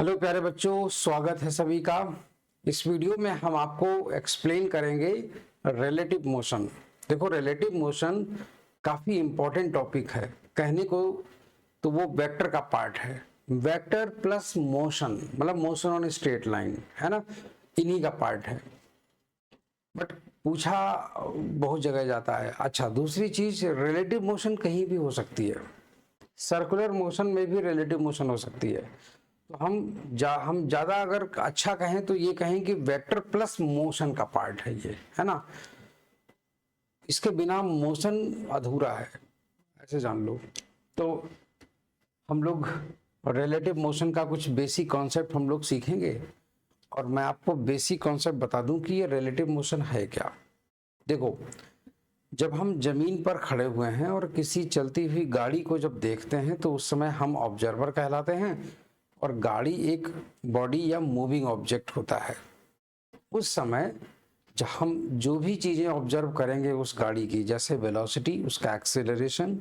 Hello प्यारे बच्चों, स्वागत है सभी का। इस वीडियो में हम आपको एक्सप्लेन करेंगे रिलेटिव मोशन। देखो, रिलेटिव मोशन काफ़ी इम्पोर्टेंट टॉपिक है कहने को, तो वो वेक्टर का पार्ट है। वेक्टर प्लस मोशन मतलब मोशन ऑन स्ट्रेट लाइन, है ना, इन्हीं का पार्ट है। बट पूछा बहुत जगह जाता है। अच्छा, दूसरी चीज, रिलेटिव मोशन कहीं भी हो सकती है। सर्कुलर मोशन में भी रिलेटिव मोशन हो सकती है। तो हम ज़्यादा अगर अच्छा कहें तो ये कहें कि वेक्टर प्लस मोशन का पार्ट है ये, है ना। इसके बिना मोशन अधूरा है, ऐसे जान लो। तो हम लोग रिलेटिव मोशन का कुछ बेसिक कॉन्सेप्ट हम लोग सीखेंगे, और मैं आपको बेसिक कॉन्सेप्ट बता दूं कि ये रिलेटिव मोशन है क्या। देखो, जब हम जमीन पर खड़े हुए हैं और किसी चलती हुई गाड़ी को जब देखते हैं तो उस समय हम ऑब्जर्वर कहलाते हैं, और गाड़ी एक बॉडी या मूविंग ऑब्जेक्ट होता है। उस समय जब हम जो भी चीज़ें ऑब्जर्व करेंगे उस गाड़ी की, जैसे वेलोसिटी, उसका एक्सेलरेशन,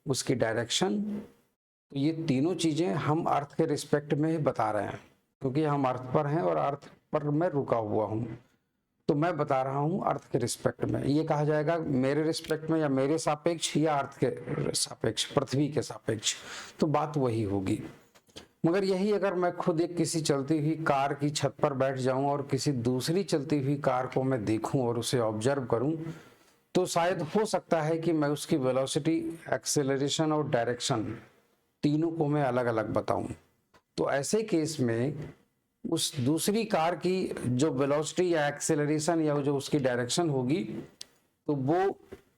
उसकी डायरेक्शन, तो ये तीनों चीज़ें हम अर्थ के रिस्पेक्ट में ही बता रहे हैं, क्योंकि हम अर्थ पर हैं और अर्थ पर मैं रुका हुआ हूँ। तो मैं बता रहा हूँ अर्थ के रिस्पेक्ट में। ये कहा जाएगा मेरे रिस्पेक्ट में या मेरे सापेक्ष या अर्थ के सापेक्ष, पृथ्वी के सापेक्ष, तो बात वही होगी। मगर यही अगर मैं खुद एक किसी चलती हुई कार की छत पर बैठ जाऊं और किसी दूसरी चलती हुई कार को मैं देखूं और उसे ऑब्जर्व करूं, तो शायद हो सकता है कि मैं उसकी वेलोसिटी, एक्सेलरेशन और डायरेक्शन तीनों को मैं अलग अलग बताऊं। तो ऐसे केस में उस दूसरी कार की जो वेलोसिटी या एक्सेलरेशन या जो उसकी डायरेक्शन होगी, तो वो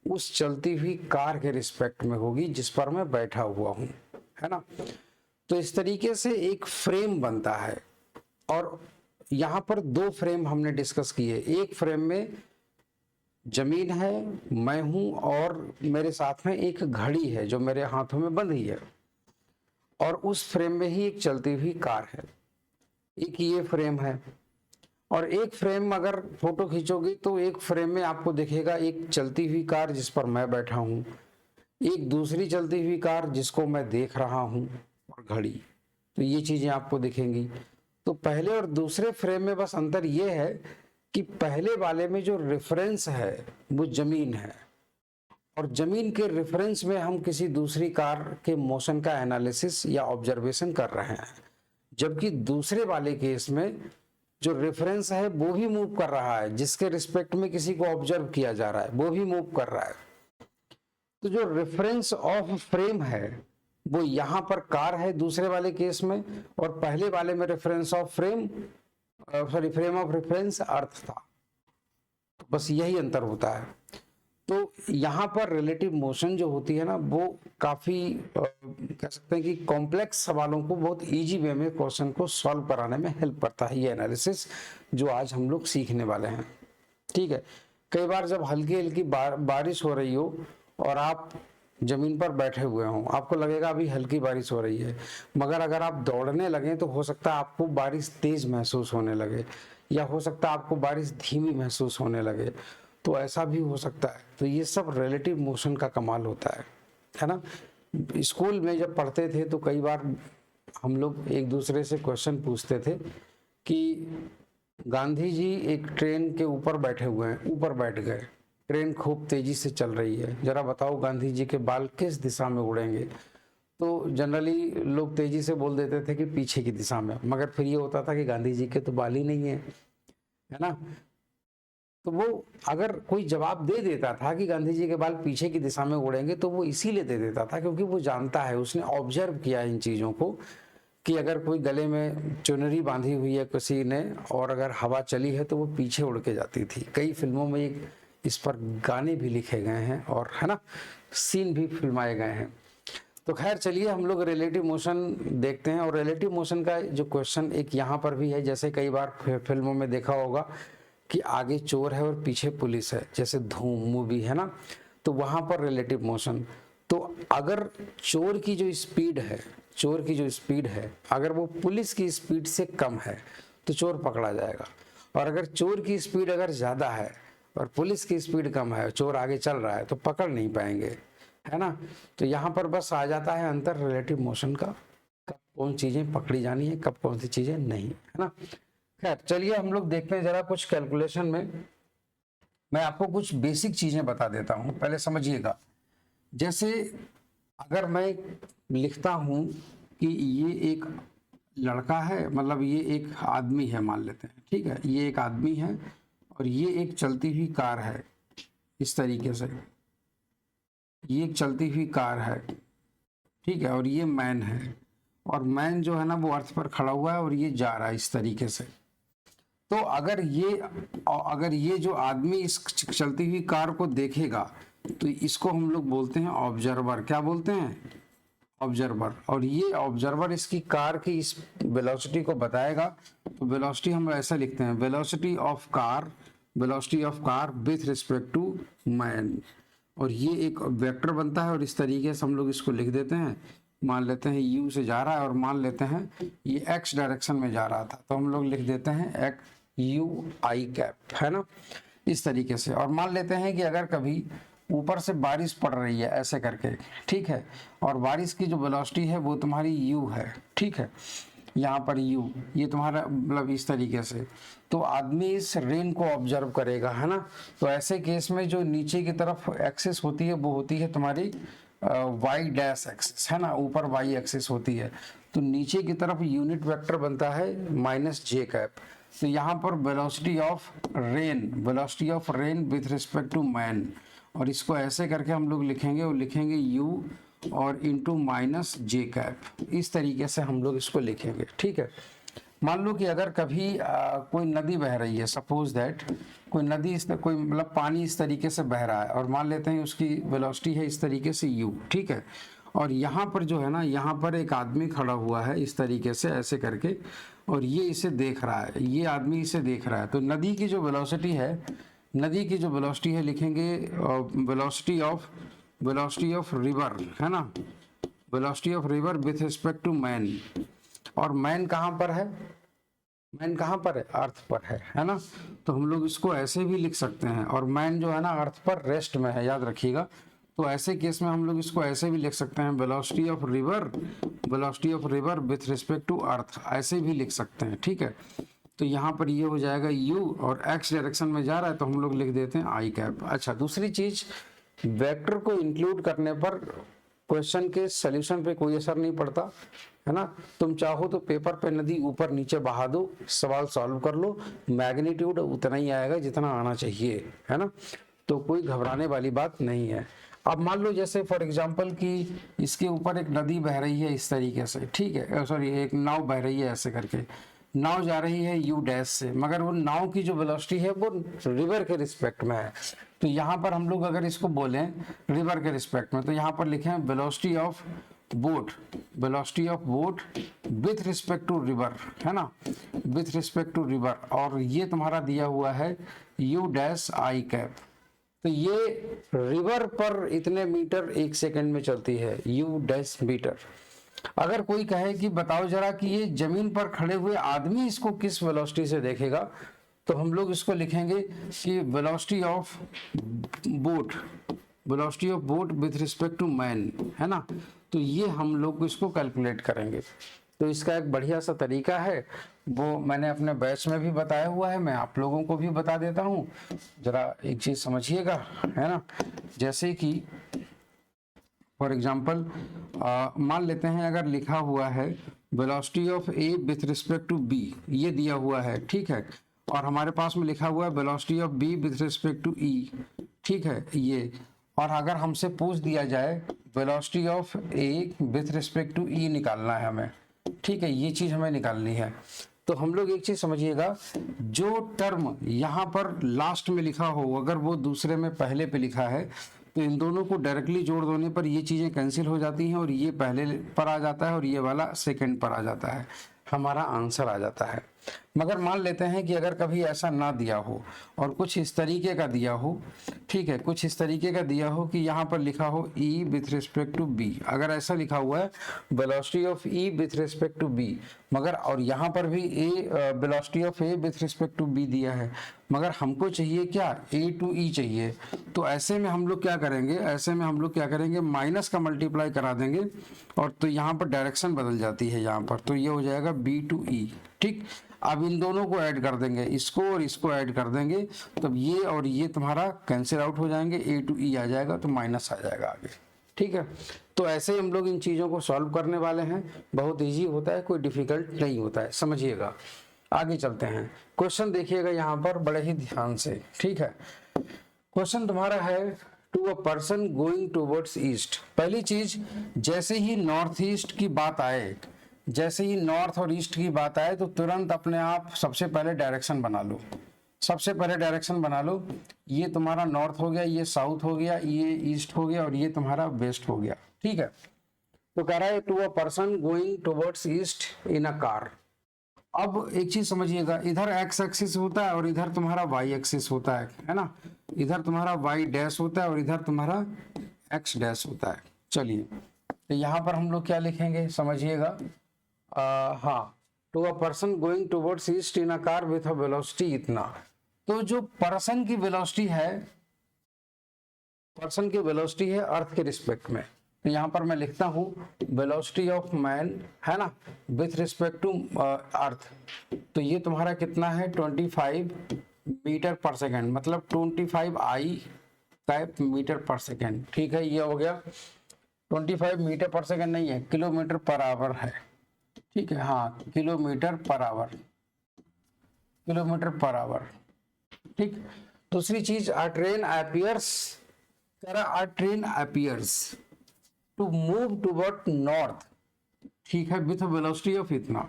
उस चलती हुई कार के रिस्पेक्ट में होगी जिस पर मैं बैठा हुआ हूं, है ना। तो इस तरीके से एक फ्रेम बनता है, और यहां पर दो फ्रेम हमने डिस्कस किए। एक फ्रेम में जमीन है, मैं हूं, और मेरे साथ में एक घड़ी है जो मेरे हाथों में बंधी है, और उस फ्रेम में ही एक चलती हुई कार है। एक ये फ्रेम है। और एक फ्रेम अगर फोटो खींचोगे तो एक फ्रेम में आपको दिखेगा एक चलती हुई कार जिस पर मैं बैठा हूं, एक दूसरी चलती हुई कार जिसको मैं देख रहा हूं, और घड़ी। तो ये चीजें आपको दिखेंगी। तो पहले और दूसरे फ्रेम में बस अंतर ये है कि पहले वाले में जो रेफरेंस है वो जमीन है, और जमीन के रेफरेंस में हम किसी दूसरी कार के मोशन का एनालिसिस या ऑब्जर्वेशन कर रहे हैं। जबकि दूसरे वाले केस में जो रेफरेंस है वो भी मूव कर रहा है, जिसके रिस्पेक्ट में किसी को ऑब्जर्व किया जा रहा है वो भी मूव कर रहा है। तो जो रेफरेंस ऑफ फ्रेम है वो यहां पर कार है दूसरे वाले केस में, और पहले वाले में reference of frame, sorry, frame of reference earth था। बस यही अंतर होता है। तो यहाँ पर रिलेटिव मोशन जो होती है ना, वो काफी कह सकते हैं कि कॉम्प्लेक्स सवालों को बहुत इजी वे में क्वेश्चन को सॉल्व कराने में हेल्प करता है ये एनालिसिस, जो आज हम लोग सीखने वाले हैं। ठीक है। कई बार जब हल्की हल्की बारिश हो रही हो और आप जमीन पर बैठे हुए हों, आपको लगेगा अभी हल्की बारिश हो रही है, मगर अगर आप दौड़ने लगें तो हो सकता है आपको बारिश तेज महसूस होने लगे, या हो सकता है आपको बारिश धीमी महसूस होने लगे। तो ऐसा भी हो सकता है। तो ये सब रिलेटिव मोशन का कमाल होता है ना। स्कूल में जब पढ़ते थे तो कई बार हम लोग एक दूसरे से क्वेश्चन पूछते थे कि गांधी जी एक ट्रेन के ऊपर बैठे हुए हैं, ऊपर बैठ गए, ट्रेन खूब तेजी से चल रही है, जरा बताओ गांधी जी के बाल किस दिशा में उड़ेंगे। तो जनरली लोग तेजी से बोल देते थे कि पीछे की दिशा में, मगर फिर ये होता था कि गांधी जी के तो बाल ही नहीं है ना। तो वो अगर कोई जवाब दे देता था कि गांधी जी के बाल पीछे की दिशा में उड़ेंगे, तो वो इसीलिए दे देता था क्योंकि वो जानता है, उसने ऑब्जर्व किया इन चीज़ों को, कि अगर कोई गले में चुनरी बांधी हुई है किसी ने और अगर हवा चली है तो वो पीछे उड़ के जाती थी। कई फिल्मों में इस पर गाने भी लिखे गए हैं, और है ना, सीन भी फिल्माए गए हैं। तो खैर, चलिए हम लोग रिलेटिव मोशन देखते हैं। और रिलेटिव मोशन का जो क्वेश्चन एक यहाँ पर भी है, जैसे कई बार फिल्मों में देखा होगा कि आगे चोर है और पीछे पुलिस है, जैसे धूम मूवी है ना, तो वहां पर रिलेटिव मोशन। तो अगर चोर की जो स्पीड है, चोर की जो स्पीड है अगर वो पुलिस की स्पीड से कम है तो चोर पकड़ा जाएगा, और अगर चोर की स्पीड अगर ज्यादा है और पुलिस की स्पीड कम है, चोर आगे चल रहा है, तो पकड़ नहीं पाएंगे, है ना। तो यहाँ पर बस आ जाता है अंतर रिलेटिव मोशन का। कब कौन चीजें पकड़ी जानी है, कब कौन सी चीजें नहीं, है ना। खैर चलिए हम लोग देखते हैं जरा कुछ कैलकुलेशन में। मैं आपको कुछ बेसिक चीजें बता देता हूं, पहले समझिएगा। जैसे अगर मैं लिखता हूं कि ये एक लड़का है, मतलब ये एक आदमी है मान लेते हैं, ठीक है, ये एक आदमी है और ये एक चलती हुई कार है, इस तरीके से ये एक चलती हुई कार है, ठीक है, और ये मैन है, और मैन जो है ना वो अर्थ पर खड़ा हुआ है और ये जा रहा है इस तरीके से। तो अगर ये जो आदमी इस चलती हुई कार को देखेगा तो इसको हम लोग बोलते हैं ऑब्जर्वर। क्या बोलते हैं? ऑब्जर्वर। और ये ऑब्जर्वर इसकी कार की इस वेलोसिटी को बताएगा। तो वेलोसिटी हम ऐसा लिखते हैं, velocity of car with respect to man. और ये एक वेक्टर बनता है और इस तरीके से हम लोग इसको लिख देते हैं। मान लेते हैं यू से जा रहा है और मान लेते हैं ये एक्स डायरेक्शन में जा रहा था, तो हम लोग लिख देते हैं एक्स यू आई कैप, है ना, इस तरीके से। और मान लेते हैं कि अगर कभी ऊपर से बारिश पड़ रही है ऐसे करके, ठीक है, और बारिश की जो वेलोसिटी है वो तुम्हारी u है, ठीक है, यहाँ पर u, ये तुम्हारा मतलब इस तरीके से। तो आदमी इस रेन को ऑब्जर्व करेगा, है ना। तो ऐसे केस में जो नीचे की तरफ एक्सिस होती है वो होती है तुम्हारी वाई डैश एक्सिस, है ना, ऊपर वाई एक्सिस होती है। तो नीचे की तरफ यूनिट वेक्टर बनता है माइनस जे कैप। तो यहाँ पर velocity of rain with respect to man, और इसको ऐसे करके हम लोग लिखेंगे, और लिखेंगे u और इंटू माइनस जे कैप, इस तरीके से हम लोग इसको लिखेंगे, ठीक है। मान लो कि अगर कभी कोई नदी बह रही है, सपोज दैट कोई नदी कोई मतलब पानी इस तरीके से बह रहा है, और मान लेते हैं उसकी वेलोसिटी है इस तरीके से u, ठीक है। और यहाँ पर जो है ना, यहाँ पर एक आदमी खड़ा हुआ है इस तरीके से ऐसे करके, और ये इसे देख रहा है, ये आदमी इसे देख रहा है। तो नदी की जो वेलोसिटी है लिखेंगे वेलोसिटी ऑफ रिवर, है ना, velocity of river with respect to man. और मैन कहाँ पर है? अर्थ पर है ना। तो हम लोग इसको ऐसे भी लिख सकते हैं, और मैन जो है ना अर्थ पर रेस्ट में है, याद रखिएगा। तो ऐसे केस में हम लोग इसको ऐसे भी लिख सकते हैं, velocity of river with respect to earth, ऐसे भी लिख सकते हैं, ठीक है। तो यहाँ पर ये हो जाएगा u, और x डायरेक्शन में जा रहा है तो हम लोग लिख देते हैं आई कैप। अच्छा, दूसरी चीज, वेक्टर को इंक्लूड करने पर क्वेश्चन के सॉल्यूशन पे कोई असर नहीं पड़ता, है ना। तुम चाहो तो पेपर पे नदी ऊपर नीचे बहा दो, सवाल सॉल्व कर लो, मैग्नीट्यूड उतना ही आएगा जितना आना चाहिए, है ना। तो कोई घबराने वाली बात नहीं है। अब मान लो जैसे फॉर एग्जांपल कि इसके ऊपर एक नदी बह रही है इस तरीके से, ठीक है, सॉरी एक नाव बह रही है ऐसे करके, नाव जा रही है u डैश से, मगर वो नाव की जो वेलोसिटी है वो रिवर के रिस्पेक्ट में है। तो यहाँ पर हम लोग अगर इसको बोलें रिवर के रिस्पेक्ट में, तो यहाँ पर लिखें velocity of boat with respect to river, है ना, विथ रिस्पेक्ट टू रिवर। और ये तुम्हारा दिया हुआ है u डैश आई कैप। तो ये रिवर पर इतने मीटर एक सेकंड में चलती है, u डैश मीटर। अगर कोई कहे कि बताओ जरा कि ये जमीन पर खड़े हुए आदमी इसको किस वेलोसिटी से देखेगा, तो हम लोग इसको लिखेंगे कि velocity of boat with respect to man, है ना। तो ये हम लोग इसको कैलकुलेट करेंगे। तो इसका एक बढ़िया सा तरीका है, वो मैंने अपने बैच में भी बताया हुआ है, मैं आप लोगों को भी बता देता हूँ। जरा एक चीज समझिएगा, है ना। जैसे कि फॉर एग्जाम्पल मान लेते हैं अगर लिखा हुआ है velocity of A with respect to B, ये दिया हुआ है, ठीक है, और हमारे पास में लिखा हुआ है velocity of B with respect to E, ठीक है, ये। और अगर हमसे पूछ दिया जाए velocity of A with respect to E निकालना है हमें, ठीक है, ये चीज हमें निकालनी है। तो हम लोग एक चीज समझिएगा, जो टर्म यहाँ पर लास्ट में लिखा हो अगर वो दूसरे में पहले पे लिखा है, तो इन दोनों को डायरेक्टली जोड़ देने पर ये चीजें कैंसिल हो जाती हैं, और ये पहले पर आ जाता है और ये वाला सेकंड पर आ जाता है, हमारा आंसर आ जाता है। मगर मान लेते हैं कि अगर कभी ऐसा ना दिया हो और कुछ इस तरीके का दिया हो, ठीक है, कुछ इस तरीके का दिया हो कि यहाँ पर लिखा हो e with respect to b, अगर ऐसा लिखा हुआ है velocity of e with respect to b, मगर और यहाँ पर भी velocity of a with respect to b दिया है, मगर हमको चाहिए क्या, a टू e चाहिए। तो ऐसे में हम लोग क्या करेंगे, ऐसे में हम लोग क्या करेंगे, माइनस का मल्टीप्लाई करा देंगे और तो यहाँ पर डायरेक्शन बदल जाती है यहाँ पर, तो ये हो जाएगा b टू e। ठीक, अब इन दोनों को ऐड कर देंगे, इसको और इसको ऐड कर देंगे, तब ये और ये तुम्हारा कैंसिल आउट हो जाएंगे, a टू e आ जाएगा, तो माइनस आ जाएगा आगे। ठीक है, तो ऐसे हम लोग इन चीज़ों को सॉल्व करने वाले हैं, बहुत इजी होता है, कोई डिफिकल्ट नहीं होता है, समझिएगा। आगे चलते हैं, क्वेश्चन देखिएगा यहाँ पर बड़े ही ध्यान से। ठीक है, क्वेश्चन तुम्हारा है to a person going towards east. पहली चीज, जैसे ही नॉर्थ ईस्ट की बात आए, जैसे ही नॉर्थ और ईस्ट की बात आए तो तुरंत अपने आप सबसे पहले डायरेक्शन बना लो, सबसे पहले डायरेक्शन बना लो। ये तुम्हारा नॉर्थ हो गया, ये साउथ हो गया, ये ईस्ट हो गया और ये तुम्हारा वेस्ट हो गया। ठीक है, तो कह रहा है to a person going towards east in a car. अब एक चीज समझिएगा, इधर एक्स एक्सिस होता है और इधर तुम्हारा वाई एक्सिस होता है ना, इधर तुम्हारा वाई डैश होता है और इधर तुम्हारा एक्स डैश होता है। चलिए, तो यहाँ पर हम लोग क्या लिखेंगे समझिएगा, हाँ, to a person going towards east in a car with a velocity इतना। तो जो पर्सन की वेलोसिटी है, पर्सन की वेलोसिटी है अर्थ के रिस्पेक्ट में, तो यहाँ पर मैं लिखता हूँ वेलोसिटी ऑफ मैन, है ना, विथ रिस्पेक्ट टू अर्थ। तो ये तुम्हारा कितना है 25 मीटर पर सेकेंड, मतलब 25 आई कैप मीटर पर सेकेंड। ठीक है, ये हो गया 25 मीटर पर सेकेंड नहीं है, किलोमीटर पर आवर है। ठीक है, हाँ, kilometre per hour, kilometre per hour. ठीक, दूसरी चीज, a train appears, a train appears to move toward north, ठीक है, विथ वेलोसिटी ऑफ इतना।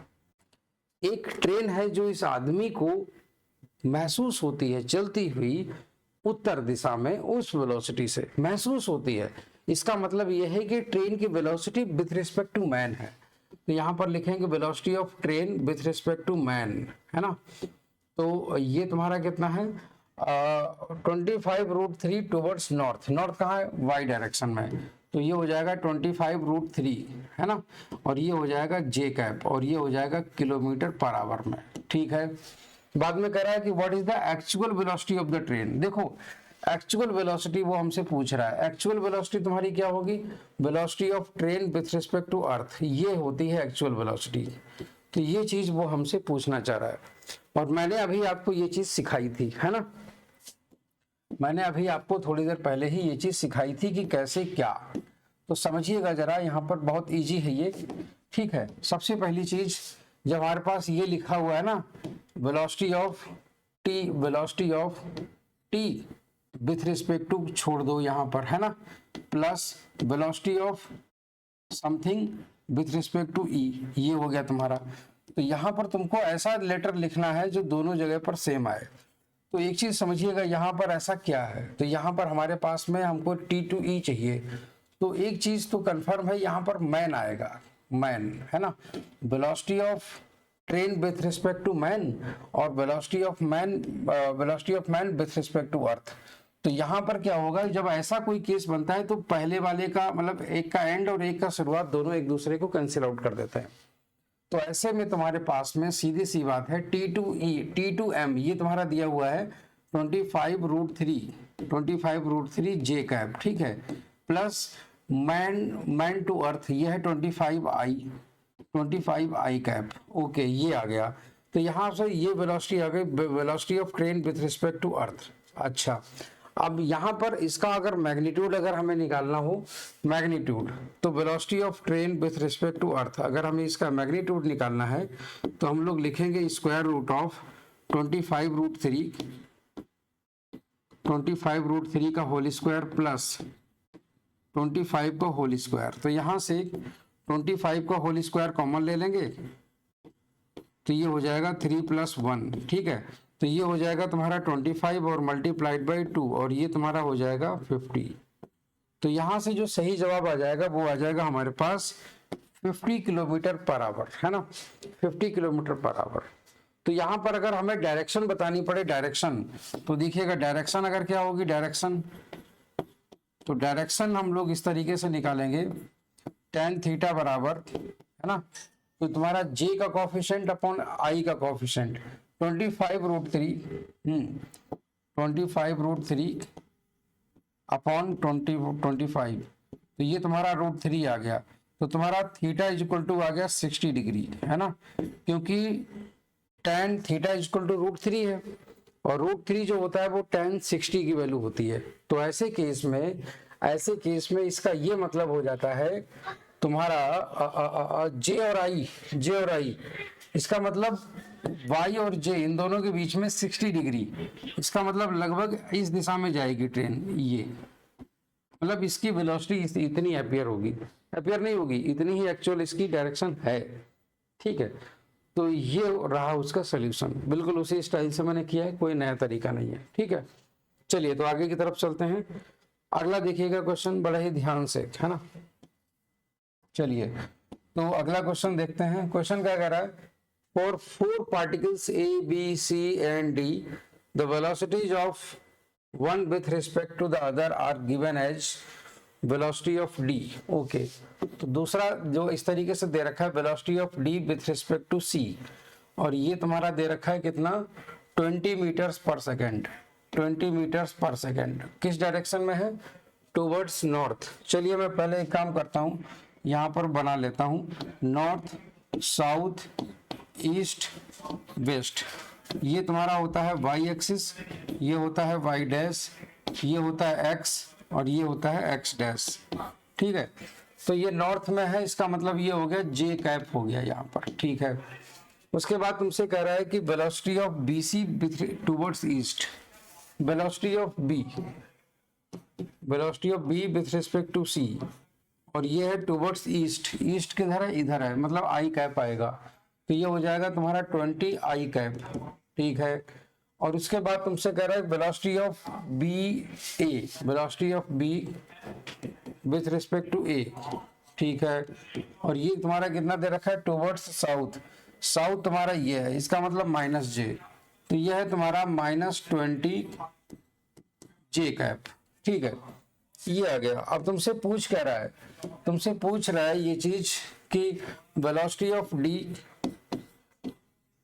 एक ट्रेन है जो इस आदमी को महसूस होती है चलती हुई उत्तर दिशा में, उस वेलोसिटी से महसूस होती है। इसका मतलब यह है कि ट्रेन की velocity with respect to man है, तो यहाँ पर लिखेंगे velocity of train with respect to man, है ना। तो ये तुम्हारा कितना है 25√3 टूवर्ड्स नॉर्थ, नॉर्थ कहाँ है, वाई डायरेक्शन में, तो ये हो जाएगा 25√3, है ना, और ये हो जाएगा जे कैप और ये हो जाएगा किलोमीटर पर आवर में। ठीक है, बाद में कह रहा है कि what is the actual velocity of the train. देखो, एक्चुअल वेलोसिटी वो हमसे पूछ रहा है, एक्चुअल वेलोसिटी तुम्हारी क्या होगी, velocity of train with respect to earth, ये होती है एक्चुअल वेलोसिटी। तो ये चीज वो हमसे पूछना चाह रहा है, और मैंने अभी आपको ये चीज सिखाई थी, है ना, मैंने अभी आपको थोड़ी देर पहले ही ये चीज सिखाई थी कि कैसे क्या। तो समझिएगा जरा, यहाँ पर बहुत इजी है ये। ठीक है, सबसे पहली चीज, जब हमारे पास ये लिखा हुआ है ना, velocity of T, velocity of T with respect to, छोड़ दो यहाँ पर, है ना, plus velocity of something with respect to E, ये हो गया तुम्हारा। तो यहाँ पर तुमको ऐसा लेटर लिखना है जो दोनों जगह पर सेम आए। तो एक चीज समझिएगा, यहाँ पर ऐसा क्या है, तो यहाँ पर हमारे पास में हमको टी टू ई चाहिए, तो एक चीज तो कंफर्म है, यहाँ पर मैन आएगा, मैन, है ना, velocity of train with respect to man और velocity of man, velocity of man with respect to earth. तो यहाँ पर क्या होगा, जब ऐसा कोई केस बनता है तो पहले वाले का मतलब एक का एंड और एक का शुरुआत दोनों एक दूसरे को कैंसिल आउट कर देते हैं। तो ऐसे में तुम्हारे पास में सीधी सी बात है, T to E, T to M, ये तुम्हारा दिया हुआ है 25√3 जे कैप, ठीक है, प्लस मैन टू अर्थ, ये है 25 आई कैप। ओके, ये आ गया। तो यहाँ से ये वेलोसिटी आ गई, velocity of train with respect to earth. अच्छा, अब यहाँ पर इसका अगर मैग्नीट्यूड अगर हमें निकालना हो, मैग्नीट्यूड, तो velocity of train with respect to earth, अगर हमें इसका मैग्नीट्यूड निकालना है तो हम लोग लिखेंगे स्क्वायर रूट ऑफ 25√3 का होल स्क्वायर प्लस 25 का होल स्क्वायर। तो यहाँ से 25 का होल स्क्वायर कॉमन ले लेंगे, तो ये हो जाएगा 3 + 1, ठीक है, तो ये हो जाएगा तुम्हारा 25 और मल्टीप्लाइड बाई 2 और ये तुम्हारा हो जाएगा 50। तो यहाँ से जो सही जवाब आ जाएगा वो आ जाएगा हमारे पास 50 किलोमीटर पर आवर, है ना, 50 किलोमीटर पर आवर। तो यहाँ पर अगर हमें डायरेक्शन बतानी पड़े, डायरेक्शन, तो देखिएगा डायरेक्शन अगर क्या होगी, डायरेक्शन, तो डायरेक्शन हम लोग इस तरीके से निकालेंगे, tan थीटा बराबर, है ना, तो तुम्हारा j का कोफिशिएंट अपॉन i का कोफिशिएंट 25√3, 25√3 अपॉन 25, तो ये तुम्हारा √3 आ गया, तो तुम्हारा थीटा इज इक्वल टू आ गया 60 डिग्री, है ना, क्योंकि tan theta is equal to √3 है, और √3 जो होता है वो tan 60 की वैल्यू होती है। तो ऐसे केस में इसका ये मतलब हो जाता है तुम्हारा j और i, इसका मतलब y और j इन दोनों के बीच में 60 डिग्री, इसका मतलब लगभग इस दिशा में जाएगी ट्रेन, ये मतलब इसकी वेलोसिटी इतनी एम्पियर होगी, एम्पियर नहीं होगी, इतनी ही एक्चुअल इसकी डायरेक्शन है, ठीक है। तो ये रहा उसका सोल्यूशन, बिल्कुल उसी स्टाइल से मैंने किया है, कोई नया तरीका नहीं है, ठीक है। चलिए तो आगे की तरफ चलते हैं, अगला देखिएगा क्वेश्चन बड़ा ही ध्यान से, है ना। चलिए तो अगला क्वेश्चन देखते हैं, क्वेश्चन क्या कह रहा है, for 4 particles A, B, C and D the velocities of one with respect to the other are given as velocity of D, okay. तो दूसरा जो इस तरीके से दे रखा है velocity of D with respect to C, और ये तुम्हारा दे रखा है कितना, 20 metres per second, 20 metres per second, किस डायरेक्शन में है, टूवर्ड्स नॉर्थ। चलिए मैं पहले एक काम करता हूँ, यहाँ पर बना लेता हूँ, नॉर्थ, साउथ, ईस्ट, वेस्ट, ये तुम्हारा होता है y एक्सिस, ये होता है y डैश, ये होता है x और ये होता है x डैश, ठीक है। तो ये नॉर्थ में है, इसका मतलब ये हो गया j कैप हो गया यहाँ पर, ठीक है। उसके बाद तुमसे कह रहा है कि velocity of BC towards east, velocity of B with respect to C, और ये है टूवर्ड्स ईस्ट, ईस्ट किधर है, इधर है, मतलब I कैप आएगा, तो ये हो जाएगा तुम्हारा 20 I कैप, ठीक है। और उसके बाद तुमसे कह रहा है velocity of B with respect to A, ठीक है। और ये तुम्हारा कितना दे रखा है, टूवर्ड्स साउथ, साउथ तुम्हारा ये है, इसका मतलब -j, तो ये है तुम्हारा -20 J कैप, ठीक है, ये आ गया। अब तुमसे पूछ रहा है ये चीज कि velocity of D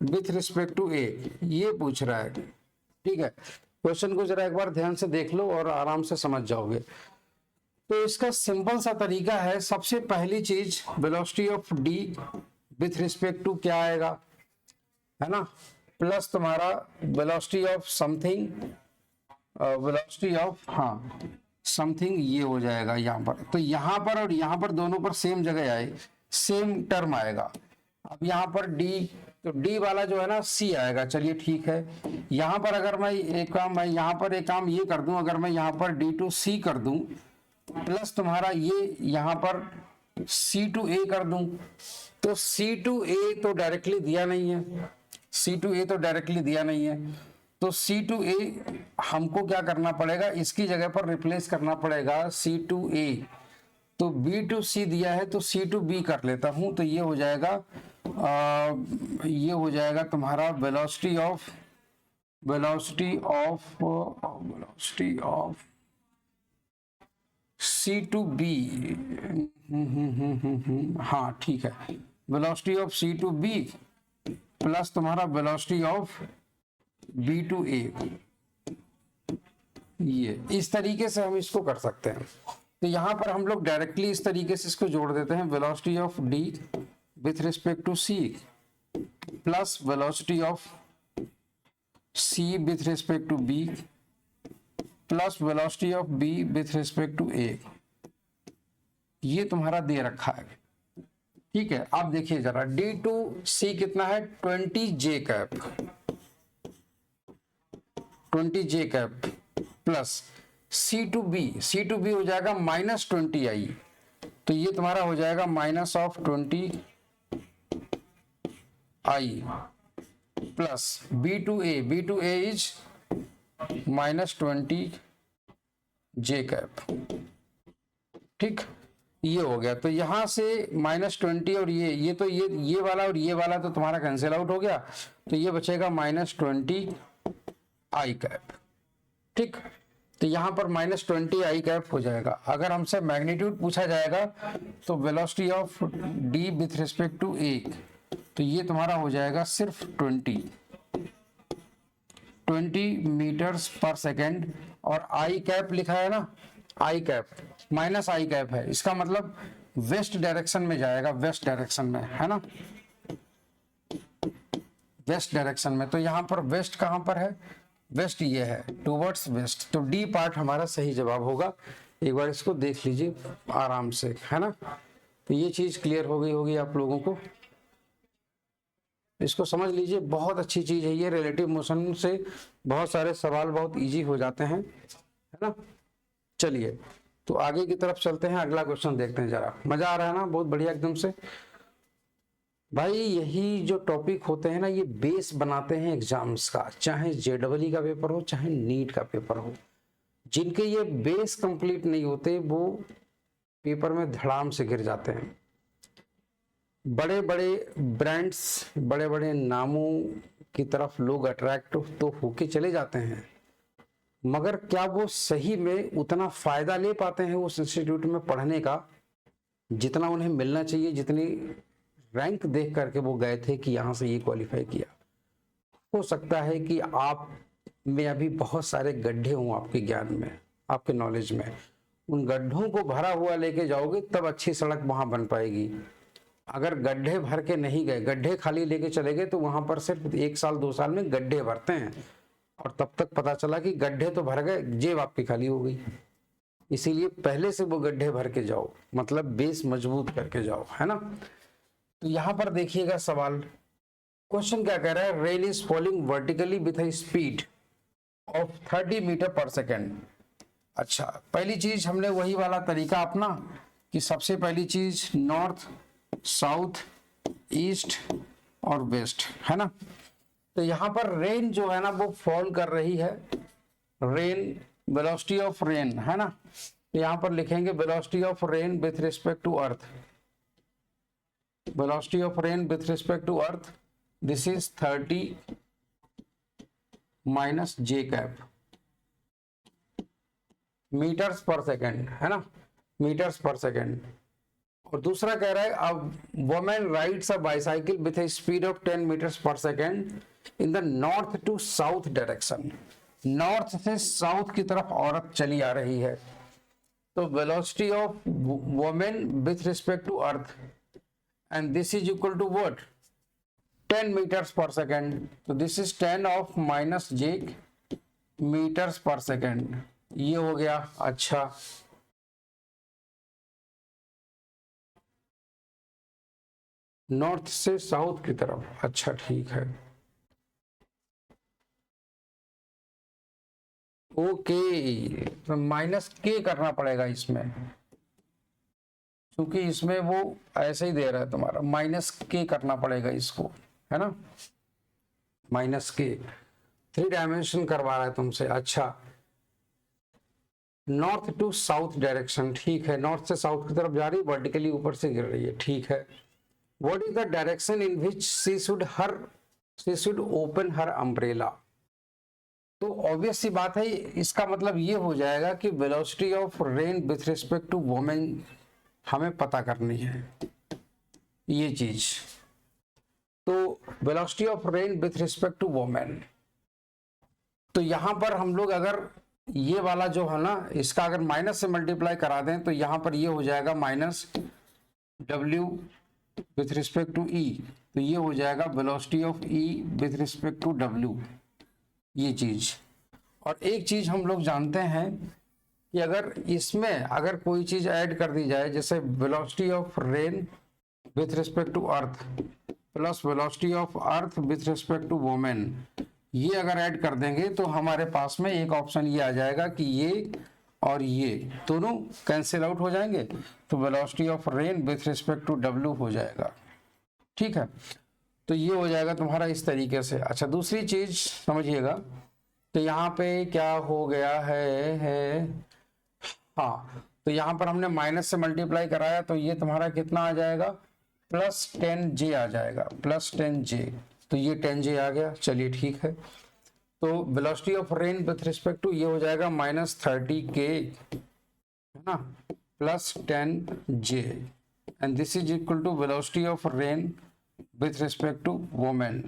with respect to A, ये पूछ रहा है, ठीक है। क्वेश्चन को जरा एक बार ध्यान से देख लो और आराम से समझ जाओगे। तो इसका सिंपल सा तरीका है, सबसे पहली चीज velocity of D with respect to क्या आएगा, है ना, प्लस तुम्हारा velocity of something, velocity of something, ये हो जाएगा यहाँ पर। तो यहाँ पर और यहाँ पर दोनों पर सेम जगह आए, सेम टर्म आएगा। अब यहाँ पर D, तो D वाला जो है ना C आएगा, चलिए ठीक है। यहाँ पर अगर मैं एक काम ये कर दूं, अगर मैं यहाँ पर D to C कर दूं, प्लस तुम्हारा ये यहाँ पर C to A कर दूं, तो C to A तो डायरेक्टली दिया नहीं है, तो C to A हमको क्या करना पड़ेगा, इसकी जगह पर रिप्लेस करना पड़ेगा C to A, तो B to C दिया है तो C to B कर लेता हूं, तो ये हो जाएगा तुम्हारा velocity of C to B, हाँ ठीक है, velocity of C to B plus तुम्हारा velocity of B to A, ये इस तरीके से हम इसको कर सकते हैं। तो यहाँ पर हम लोग डायरेक्टली इस तरीके से इसको जोड़ देते हैं, velocity of D with respect to C plus velocity of C with respect to B plus velocity of B with respect to A, ये तुम्हारा दे रखा है, ठीक है। आप देखिए जरा D to C कितना है, 20 J cap plus C to B हो जाएगा -20I, तो ये तुम्हारा हो जाएगा -20I plus B to A is -20 J cap, ठीक, ये हो गया। तो यहाँ से -20 और ये तो ये वाला और ये वाला तो तुम्हारा कैंसिल आउट हो गया, तो ये बचेगा -20 आई कैप। ठीक, तो यहाँ पर -20 आई कैप हो जाएगा। अगर हमसे मैग्नीट्यूड पूछा जाएगा तो velocity of D with respect to A, तो ये तुम्हारा हो जाएगा सिर्फ 20 मीटर्स पर सेकेंड। और आई कैप लिखा है ना, आई कैप माइनस आई कैप है, इसका मतलब वेस्ट डायरेक्शन में जाएगा, वेस्ट डायरेक्शन में, है ना, वेस्ट डायरेक्शन में। तो यहाँ पर वेस्ट कहाँ पर है, वेस्ट ये है, टूवर्ड्स वेस्ट। तो डी पार्ट हमारा सही जवाब होगा। एक बार इसको देख लीजिए आराम से, है ना। तो ये चीज क्लियर हो गई होगी आप लोगों को, इसको समझ लीजिए, बहुत अच्छी चीज है ये। रिलेटिव मोशन से बहुत सारे सवाल बहुत इजी हो जाते हैं, है ना। चलिए तो आगे की तरफ चलते हैं, अगला क्वेश्चन देखते हैं जरा। मजा आ रहा है ना, बहुत बढ़िया एकदम से। भाई यही जो टॉपिक होते हैं ना, ये बेस बनाते हैं एग्जाम्स का, चाहे जेडबलई का पेपर हो चाहे नीट का पेपर हो। जिनके ये बेस कंप्लीट नहीं होते वो पेपर में धड़ाम से गिर जाते हैं। बड़े बड़े ब्रांड्स, बड़े बड़े नामों की तरफ लोग अट्रैक्ट तो होके चले जाते हैं, मगर क्या वो सही में उतना फायदा ले पाते हैं उस इंस्टीट्यूट में पढ़ने का जितना उन्हें मिलना चाहिए, जितनी रैंक देख करके वो गए थे कि यहाँ से ये क्वालिफाई किया। हो सकता है कि आप में अभी बहुत सारे गड्ढे हों आपके ज्ञान में, आपके नॉलेज में। उन गड्ढों को भरा हुआ लेके जाओगे तब अच्छी सड़क वहां बन पाएगी। अगर गड्ढे भर के नहीं गए, गड्ढे खाली लेके चले गए, तो वहां पर सिर्फ 1 साल 2 साल में गड्ढे भरते हैं और तब तक पता चला कि गड्ढे तो भर गए, जेब आपकी खाली हो गई। इसीलिए पहले से वो गड्ढे भर के जाओ, मतलब बेस मजबूत करके जाओ, है ना। तो यहां पर देखिएगा सवाल, क्वेश्चन क्या कह रहा है, rain is falling vertically with a speed of 30 metre पर सेकेंड। अच्छा, पहली चीज हमने वही वाला तरीका अपना कि सबसे पहली चीज नॉर्थ, साउथ, ईस्ट और वेस्ट, है ना। तो यहाँ पर रेन जो है ना वो फॉल कर रही है, रेन, वेलोसिटी ऑफ रेन, है ना। तो यहाँ पर लिखेंगे velocity of rain with respect to earth, velocity of rain with respect to earth, this is 30 minus J cap metres per second, है ना, मीटर्स पर सेकेंड। और दूसरा कह रहा है a woman rides a bicycle with a speed of 10 metres per second in the north to south direction. North से south की तरफ औरत चली आ रही है, तो velocity of woman with respect to earth, and this is equal to what, 10 metres per second. तो this is 10 of minus J metres per second, ये हो गया। अच्छा, नॉर्थ से साउथ की तरफ, अच्छा ठीक है, ओके। तो माइनस के करना पड़ेगा इसमें, क्योंकि इसमें वो ऐसे ही दे रहा है तुम्हारा, माइनस के करना पड़ेगा इसको, है ना, माइनस के। 3 डायमेंशन करवा रहा है तुमसे। अच्छा, नॉर्थ टू साउथ डायरेक्शन, ठीक है, नॉर्थ से साउथ की तरफ जा रही, वर्टिकली ऊपर से गिर रही है, ठीक है। What is the direction in which she should open her umbrella? तो ऑब्वियस सी बात है, इसका मतलब ये हो जाएगा कि velocity of rain with respect to women हमें पता करनी है, ये चीज। तो velocity of rain with respect to women, तो यहां पर हम लोग अगर ये वाला जो है ना, इसका अगर माइनस से मल्टीप्लाई करा दें तो यहां पर ये हो जाएगा minus W with respect to E, तो ये हो जाएगा velocity of E with respect to W, ये चीज। और एक चीज हम लोग जानते हैं कि अगर इसमें अगर कोई चीज ऐड कर दी जाए, जैसे velocity of rain with respect to earth plus velocity of earth with respect to women, ये अगर ऐड कर देंगे तो हमारे पास में एक ऑप्शन ये आ जाएगा कि ये और ये दोनों कैंसिल आउट हो जाएंगे, तो velocity of rain with respect to W हो जाएगा, ठीक है। तो ये हो जाएगा तुम्हारा इस तरीके से। अच्छा, दूसरी चीज समझिएगा, तो यहाँ पे क्या हो गया है हाँ, तो यहाँ पर हमने माइनस से मल्टीप्लाई कराया तो ये तुम्हारा कितना आ जाएगा, प्लस 10j आ जाएगा, प्लस 10j। तो ये 10j आ गया, चलिए ठीक है। तो velocity of rain with respect to ये हो जाएगा -30k, है ना, plus 10j, and this is equal to velocity of rain with respect to women,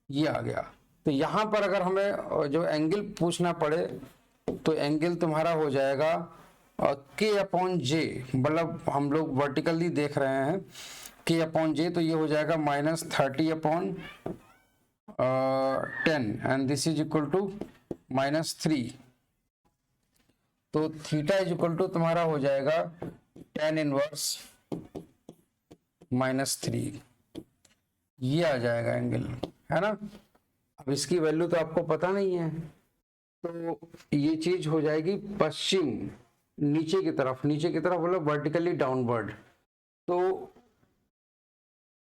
ये आ गया। तो यहाँ पर अगर हमें जो एंगल पूछना पड़े तो एंगल तुम्हारा हो जाएगा k/j, मतलब हम लोग वर्टिकली देख रहे हैं k/j, तो ये हो जाएगा -30/10 and this is equal to -3। तो थीटा इज इक्वल टू तुम्हारा हो जाएगा tan इनवर्स -3, ये आ जाएगा एंगल, है ना। अब इसकी वैल्यू तो आपको पता नहीं है, तो ये चीज हो जाएगी पश्चिम, नीचे की तरफ मतलब वर्टिकली डाउनवर्ड। तो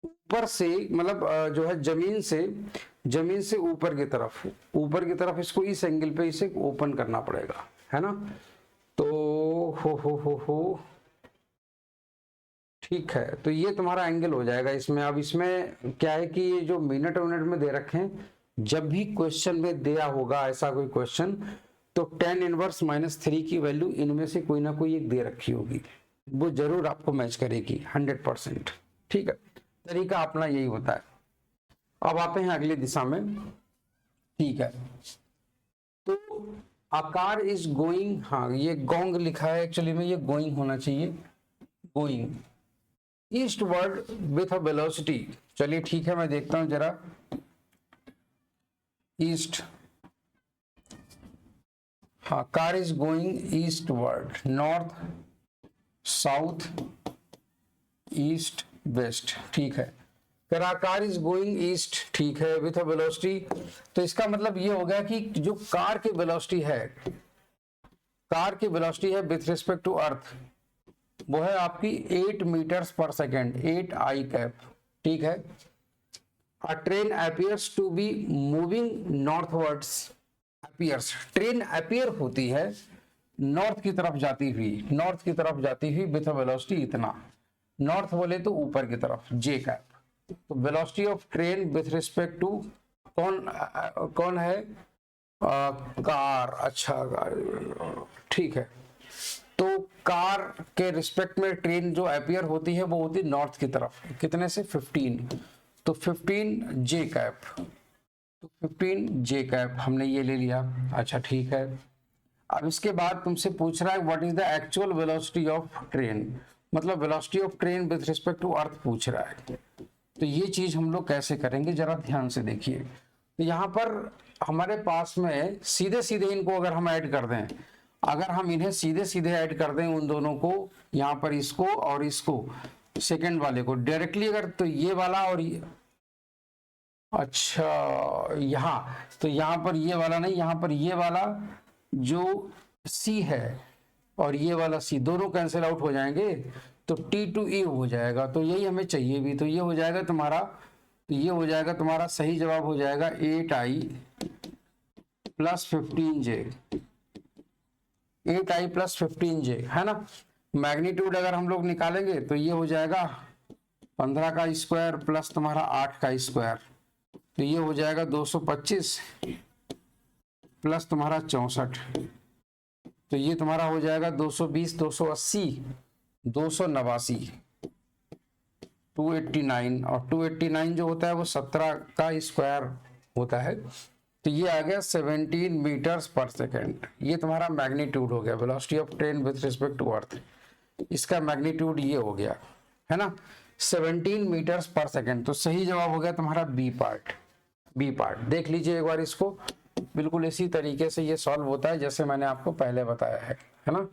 ऊपर से मतलब जो है जमीन से ऊपर की तरफ इसको इस एंगल पे इसे ओपन करना पड़ेगा, है ना। तो हो ठीक है, तो ये तुम्हारा एंगल हो जाएगा इसमें। अब इसमें क्या है कि ये जो मिनट में दे रखे हैं, जब भी क्वेश्चन में दिया होगा ऐसा कोई क्वेश्चन, तो tan इनवर्स -3 की वैल्यू इनमें से कोई ना कोई एक दे रखी होगी, वो जरूर आपको मैच करेगी 100%। ठीक है, तरीका अपना यही होता है। अब आते हैं अगली दिशा में। ठीक है, तो आकार इज गोइंग, हाँ ये गोंग लिखा है, एक्चुअली में ये गोइंग होना चाहिए, going eastward with a velocity. चलिए ठीक है, मैं देखता हूं जरा, ईस्ट, हाँ car is going eastward, north, south, east, west, ठीक है। फिर कार इज गोइंग ईस्ट, ठीक है, विथ अ वेलोसिटी। तो इसका मतलब ये हो गया कि जो कार की वेलोसिटी है विथ रिस्पेक्ट टू अर्थ, वो है आपकी 8 मीटर्स पर सेकेंड, 8 आई कैप, ठीक है। A train appears to be moving northwards, appears, train appear होती है नॉर्थ की तरफ जाती हुई विथ वेलोसिटी इतना, नॉर्थ बोले तो ऊपर की तरफ, जे कैप। तो velocity of train with respect to कौन है, कार, अच्छा ठीक है। तो कार के रिस्पेक्ट में ट्रेन जो अपीयर होती है वो होती है नॉर्थ की तरफ, कितने से 15, तो 15j कैप, तो 15j कैप हमने ये ले लिया, अच्छा ठीक है। अब इसके बाद तुमसे पूछ रहा है what is the actual velocity of train, मतलब velocity of train with respect to earth पूछ रहा है। तो ये चीज हम लोग कैसे करेंगे जरा ध्यान से देखिए। तो यहाँ पर हमारे पास में सीधे इनको अगर हम ऐड कर दें, अगर हम इन्हें सीधे ऐड कर दें उन दोनों को, यहाँ पर इसको और इसको, सेकंड वाले को डायरेक्टली, अगर तो ये वाला और ये, अच्छा यहाँ, तो यहाँ पर ये वाला नहीं, यहाँ पर ये वाला जो C है और ये वाला C दोनों कैंसिल आउट हो जाएंगे, तो T to E हो जाएगा। तो यही हमें चाहिए भी, तो ये हो जाएगा तुम्हारा, सही जवाब हो जाएगा 8I plus 15J, 8I plus 15J, है ना। मैग्नीट्यूड अगर हम लोग निकालेंगे तो ये हो जाएगा 15 का स्क्वायर प्लस तुम्हारा 8 का स्क्वायर, तो ये हो जाएगा 225 प्लस तुम्हारा 64, तो ये तुम्हारा हो जाएगा 220, 280, 289, 289, और 289 जो होता है वो 17 का स्क्वायर होता है, तो ये आ गया 17 मीटर्स पर सेकेंड। ये तुम्हारा मैग्नीट्यूड हो गया, velocity of train with respect to earth, इसका मैग्नीट्यूड ये हो गया, है ना, 17 मीटर्स पर सेकेंड। तो सही जवाब हो गया तुम्हारा बी पार्ट। देख लीजिए एक बार इसको, बिल्कुल इसी तरीके से ये सॉल्व होता है जैसे मैंने आपको पहले बताया है ना,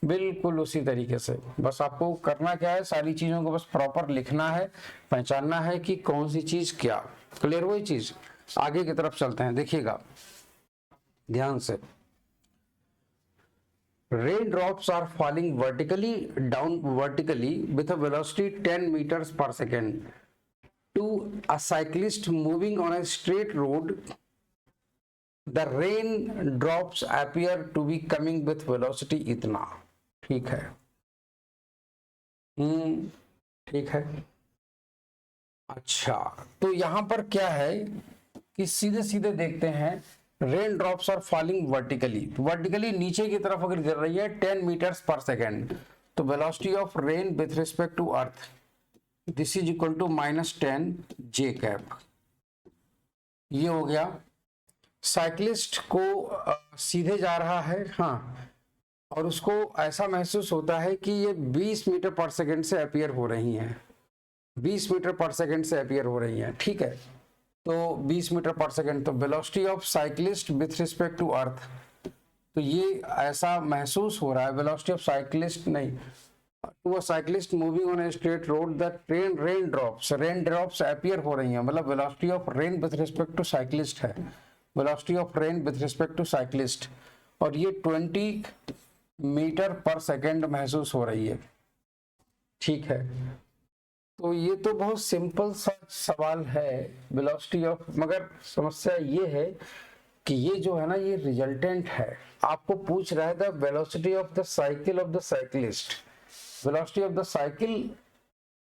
बिल्कुल उसी तरीके से। बस आपको करना क्या है, सारी चीजों को बस प्रॉपर लिखना है, पहचानना है कि कौन सी चीज क्या, क्लियर हुई चीज। आगे की तरफ चलते हैं, देखिएगा ध्यान से। Raindrops are falling vertically with a velocity 10 meters per second to a cyclist moving on a straight road. The raindrops appear to be coming with velocity इतना, ठीक है। ठीक है। अच्छा, तो यहां पर क्या है कि सीधे सीधे देखते हैं, raindrops are falling vertically, vertically नीचे की तरफ अगर गिर रही है 10 मीटर्स पर सेकेंड, तो velocity of rain with respect to earth this is equal to -10 J cap. ये हो गया। साइक्लिस्ट को सीधे जा रहा है, हाँ, और उसको ऐसा महसूस होता है कि ये 20 मीटर पर सेकेंड से अपीयर हो रही हैं, 20 मीटर पर सेकेंड से अपीयर हो रही हैं, ठीक है। तो 20 मीटर पर सेकेंड, तो velocity of cyclist with respect to earth, तो ये ऐसा महसूस हो रहा है, वेलोसिटी ऑफ साइक्लिस्ट नहीं, to a cyclist moving on a straight road the rain drops appear हो रही हैं, मतलब velocity of rain with respect to cyclist है, velocity of rain with respect to cyclist, और ये 20 मीटर पर सेकेंड महसूस हो रही है, ठीक है। तो ये तो बहुत सिंपल सा सवाल है, वेलोसिटी ऑफ, मगर समस्या ये है कि ये जो है ना, ये रिजल्टेंट है, आपको पूछ रहा है the velocity of the cycle of the cyclist, velocity of the cycle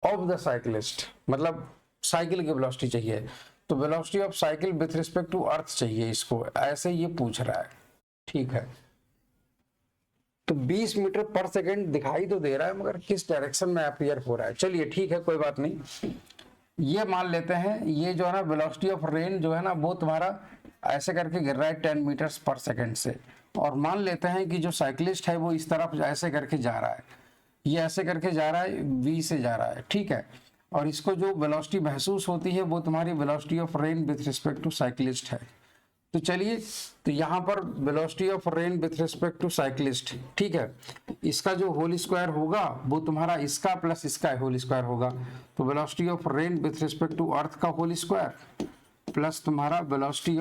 of the cyclist, मतलब साइकिल की वेलोसिटी चाहिए, तो velocity of cycle with respect to earth चाहिए इसको, ऐसे ये पूछ रहा है, ठीक है। तो 20 मीटर पर सेकेंड दिखाई तो दे रहा है, मगर किस डायरेक्शन में अपीयर हो रहा है, चलिए ठीक है, कोई बात नहीं। ये मान लेते हैं, ये जो है ना वेलोसिटी ऑफ रेन जो है ना, वो तुम्हारा ऐसे करके गिर रहा है 10 मीटर्स पर सेकेंड से, और मान लेते हैं कि जो साइक्लिस्ट है वो इस तरफ ऐसे करके जा रहा है, ये ऐसे करके जा रहा है, V से जा रहा है, ठीक है, और इसको जो वेलोसिटी महसूस होती है वो तुम्हारी velocity of rain with respect to cyclist है। तो चलिए, तो यहाँ पर velocity of rain with respect to cyclist, ठीक है, इसका जो होल स्क्वायर होगा वो तुम्हारा इसका प्लस इसका होल स्क्वायर होगा, तो velocity of rain with respect to earth का होल स्क्वायर प्लस तुम्हारा velocity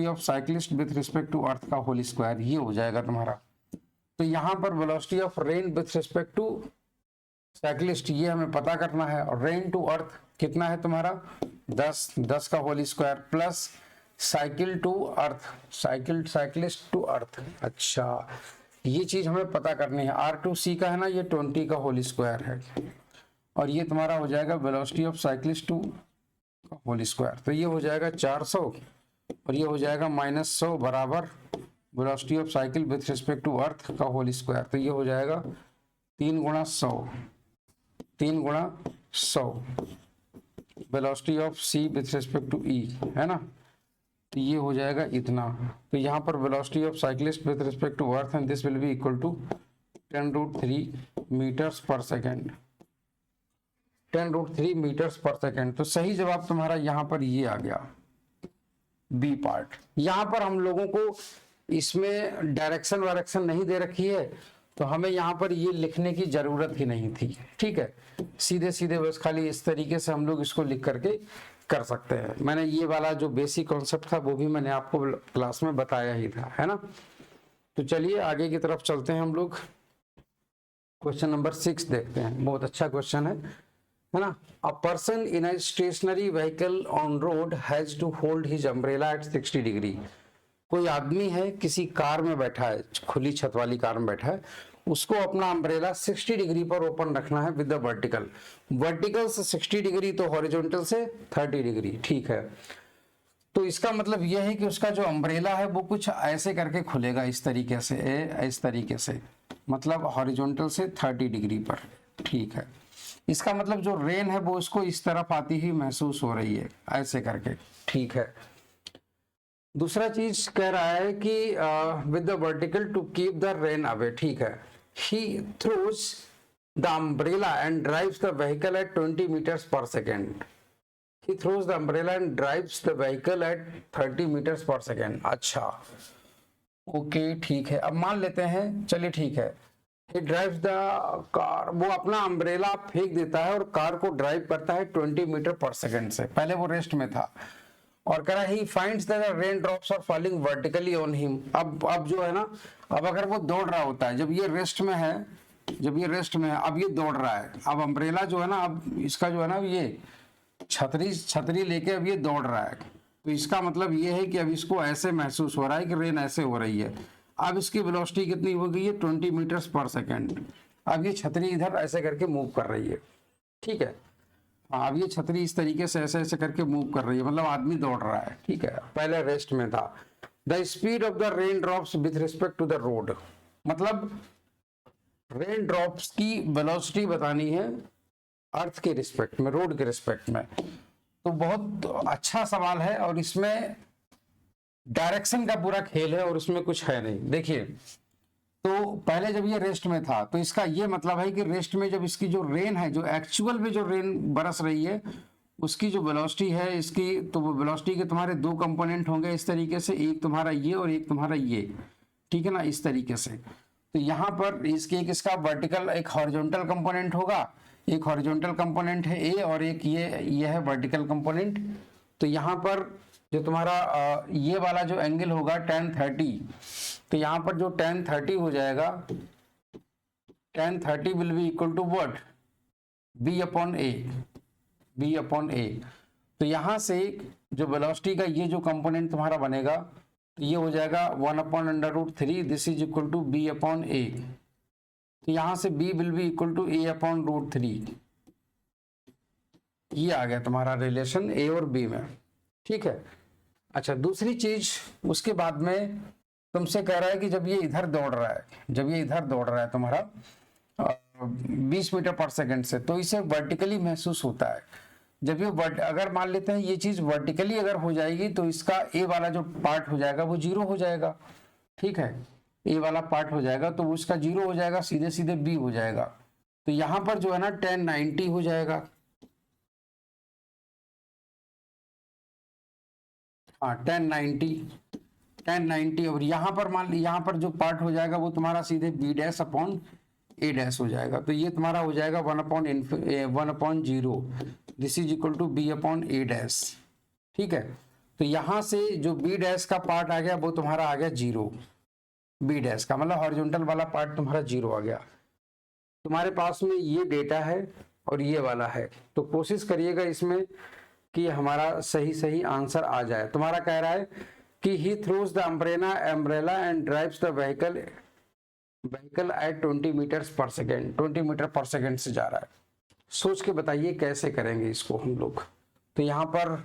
of cyclist with respect to earth का होल स्क्वायर, ये हो जाएगा तुम्हारा। तो यहाँ पर velocity of rain with respect to cyclist ये हमें पता करना है, और रेन टू अर्थ कितना है तुम्हारा 10 का whole square plus cycle to earth, cyclist to earth, अच्छा ये चीज हमें पता करनी है। R2C का है ना, ये 20 का होल स्क्वायर है, और ये तुम्हारा हो जाएगा velocity of cyclist to whole square, तो ये हो जाएगा 400, और ये हो जाएगा -100 बराबर velocity of cycle with respect to earth का होल स्क्वायर, तो ये हो जाएगा 3 गुणा 100 velocity of C with respect to E, है ना, तो ये हो जाएगा इतना। तो यहाँ पर velocity of cyclist with respect to earth and this will be equal to 10√3 metres per second, 10√3 metres per second. तो सही जवाब तुम्हारा यहाँ पर ये आ गया, बी पार्ट। यहाँ पर हम लोगों को इसमें डायरेक्शन वायरेक्शन नहीं दे रखी है, तो हमें यहाँ पर ये लिखने की जरूरत ही नहीं थी, ठीक है, सीधे सीधे बस खाली इस तरीके से हम लोग इसको लिख करके कर सकते हैं। मैंने ये वाला जो बेसिक कॉन्सेप्ट था वो भी मैंने आपको क्लास में बताया ही था, है ना। तो चलिए आगे की तरफ चलते हैं हम लोग, क्वेश्चन नंबर 6 देखते हैं, बहुत अच्छा क्वेश्चन है ना। A person in a stationary vehicle on road has to hold his umbrella at 60 degree. कोई आदमी है किसी कार में बैठा है, खुली छत वाली कार में बैठा है, उसको अपना अम्ब्रेला 60 डिग्री पर ओपन रखना है विद द वर्टिकल से 60 डिग्री, तो हॉरिजॉन्टल से 30 डिग्री, ठीक है। तो इसका मतलब यह है कि उसका जो अम्ब्रेला है वो कुछ ऐसे करके खुलेगा, इस तरीके से, इस तरीके से, मतलब हॉरिजॉन्टल से 30 डिग्री पर, ठीक है। इसका मतलब जो रेन है वो उसको इस तरफ आती ही महसूस हो रही है, ऐसे करके, ठीक है। दूसरा चीज कह रहा है कि with the vertical to keep the rain away, ठीक है। He throws the umbrella and drives the vehicle at 20 meters per second. He throws the umbrella and drives the vehicle at 30 meters per second. अच्छा, okay, ठीक है। अब मान लेते हैं, चलिए ठीक है, He drives the car, वो अपना अम्ब्रेला फेंक देता है और कार को ड्राइव करता है 20 मीटर पर सेकेंड से, पहले वो रेस्ट में था, और कह रहा है he finds that the rain drops are falling vertically on him। अब जो है ना, अब अगर वो दौड़ रहा होता है, जब ये रेस्ट में है, अब ये दौड़ रहा है, अब अम्ब्रेला जो है ना, अब इसका जो है ना, ये छतरी लेके अब ये दौड़ रहा है, तो इसका मतलब ये है कि अब इसको ऐसे महसूस हो रहा है कि रेन ऐसे हो रही है। अब इसकी वेलोसिटी कितनी हो गई है 20 मीटर्स पर सेकेंड। अब ये छतरी इधर ऐसे करके मूव कर रही है, ठीक है। हाँ, अब ये छतरी इस तरीके से ऐसे ऐसे करके मूव कर रही है, मतलब आदमी दौड़ रहा है, ठीक है, पहले रेस्ट में था। The speed of the rain drops with respect to the road, मतलब रेन ड्रॉप्स की वेलोसिटी बतानी है अर्थ के रिस्पेक्ट में, रोड के रिस्पेक्ट में। तो बहुत अच्छा सवाल है और इसमें डायरेक्शन का पूरा खेल है और उसमें कुछ है नहीं। देखिए, तो पहले जब ये रेस्ट में था तो इसका ये मतलब है कि रेस्ट में जब इसकी जो रेन है, जो एक्चुअल में जो रेन बरस रही है, उसकी जो वेलोसिटी है इसकी, तो वो वेलोसिटी के तुम्हारे दो कंपोनेंट होंगे इस तरीके से, एक तुम्हारा ये और एक तुम्हारा ये, ठीक है ना, इस तरीके से। तो यहाँ पर इसकी एक इसका वर्टिकल एक हॉरिजॉन्टल कंपोनेंट होगा, एक हॉरिजॉन्टल कंपोनेंट है ए और एक ये है वर्टिकल कंपोनेंट। तो यहाँ पर जो तुम्हारा ये वाला जो एंगल होगा tan 30, तो यहाँ पर जो tan 30 हो जाएगा, tan 30 will be equal to what, b upon a। तो यहाँ से जो वेलोसिटी का ये जो कंपोनेंट तुम्हारा बनेगा, तो ये हो जाएगा 1/√3, this is equal to b upon a। तो यहाँ से b will be equal to a upon √3। ये आ गया तुम्हारा रिलेशन a और b में, ठीक है। अच्छा, दूसरी चीज उसके बाद में तुमसे कह रहा है कि जब ये इधर दौड़ रहा है, जब ये इधर दौड़ रहा है तुम्हारा 20 मीटर पर सेकंड से, तो इसे वर्टिकली महसूस होता है। जब ये अगर मान लेते हैं ये चीज वर्टिकली अगर हो जाएगी तो इसका ए वाला जो पार्ट हो जाएगा वो 0 हो जाएगा, ठीक है, ए वाला पार्ट हो जाएगा तो उसका 0 हो जाएगा, सीधे सीधे बी हो जाएगा। तो यहां पर जो है ना tan 90 हो जाएगा, हाँ tan 90 और यहाँ पर मान ली यहाँ पर जो पार्ट हो जाएगा वो तुम्हारा सीधे b dash upon a dash हो जाएगा। तो ये तुम्हारा हो जाएगा 1/0, this is equal to b upon a dash, ठीक है। तो यहाँ से जो b डैश का पार्ट आ गया वो तुम्हारा आ गया 0, b डैश का मतलब हॉरिजॉन्टल वाला पार्ट तुम्हारा 0 आ गया। तुम्हारे पास में ये डेटा है और ये वाला है, तो कोशिश करिएगा इसमें कि हमारा सही आंसर आ जाए। तुम्हारा कह रहा है कि he throws the umbrella and drives the vehicle at 20 metres per second, 20 metre पर सेकेंड से जा रहा है। सोच के बताइए कैसे करेंगे इसको हम लोग। तो यहाँ पर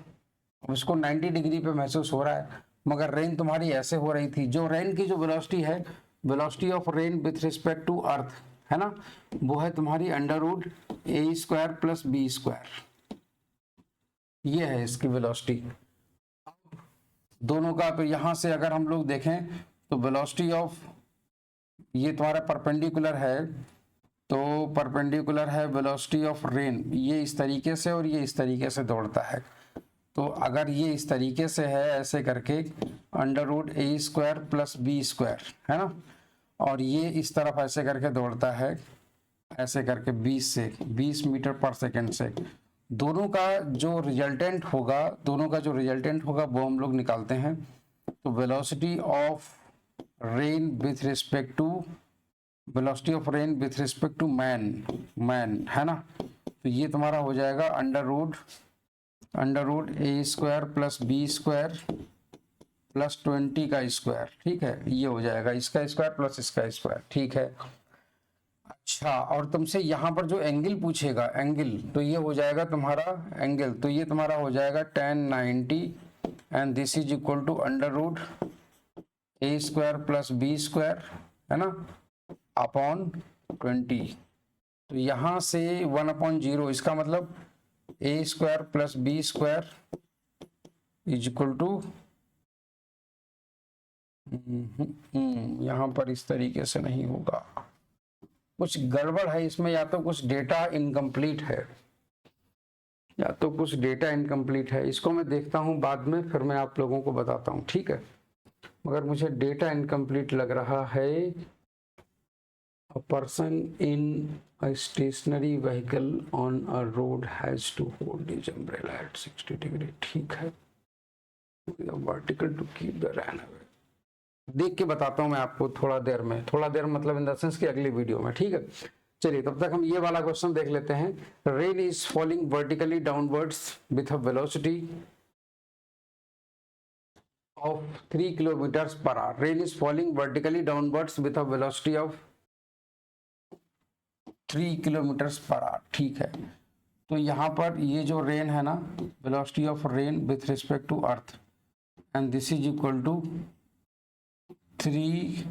उसको 90 डिग्री पे महसूस हो रहा है, मगर रेन तुम्हारी ऐसे हो रही थी। जो रेन की जो वेलोसिटी है, velocity of rain with respect to earth है ना, वो है तुम्हारी √a² प्लस b², ये है इसकी वेलोसिटी दोनों का। तो यहां से अगर हम लोग देखें तो वेलोसिटी ऑफ ये तुम्हारा परपेंडिकुलर है, तो परपेंडिकुलर है वेलोसिटी ऑफ रेन, ये इस तरीके से और ये इस तरीके से दौड़ता है। तो अगर ये इस तरीके से है ऐसे करके √a² प्लस b² है ना, और ये इस तरफ ऐसे करके दौड़ता है ऐसे करके 20 मीटर पर सेकेंड से, दोनों का जो रिजल्टेंट होगा वो हम लोग निकालते हैं। तो velocity of rain with respect to man है ना, तो ये तुम्हारा हो जाएगा √a² प्लस b² प्लस 20 का स्क्वायर, ठीक है, ये हो जाएगा इसका स्क्वायर प्लस इसका स्क्वायर, ठीक है। अच्छा, और तुमसे यहाँ पर जो एंगल पूछेगा, एंगल, तो ये हो जाएगा तुम्हारा एंगल, तो ये तुम्हारा हो जाएगा tan 90 and this is equal to √a² plus b² है ना अपॉन 20। तो यहाँ से 1/0, इसका मतलब a² plus b² is equal to, यहाँ पर इस तरीके से नहीं होगा, कुछ गड़बड़ है इसमें, या तो कुछ डेटा इनकम्प्लीट है, इसको मैं देखता हूं बाद में, फिर मैं आप लोगों को बताता हूं, ठीक है। मगर मुझे डेटा इनकम्प्लीट लग रहा है। A person in a stationary vehicle on a road has to hold his umbrella at 60 degree, ठीक है, vertical to keep the rain away. देख के बताता हूं मैं आपको थोड़ा देर मतलब इन द सेंस कि अगली वीडियो में, ठीक है। चलिए, तब तक हम ये वाला क्वेश्चन देख लेते हैं। Rain is falling vertically downwards with a velocity of 3 kilometers per hour. Rain is falling vertically downwards with a velocity of 3 kilometers per hour. ठीक है, तो यहाँ पर ये जो रेन है ना, velocity of rain with respect to earth, and this is equal to 3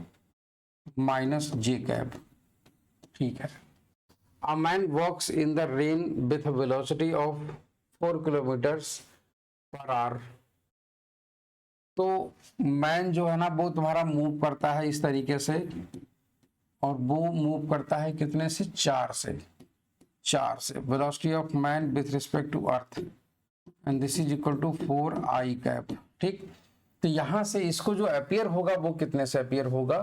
minus j cap. ठीक है. A man walks in the rain with a velocity of 4 kilometers per hour. तो मैन जो है ना वो तुम्हारा मूव करता है इस तरीके से, और वो मूव करता है कितने से, 4 से velocity of man with respect to earth, and this is equal to 4 I cap. ठीक, तो यहां से इसको जो अपीयर होगा वो कितने से अपीयर होगा,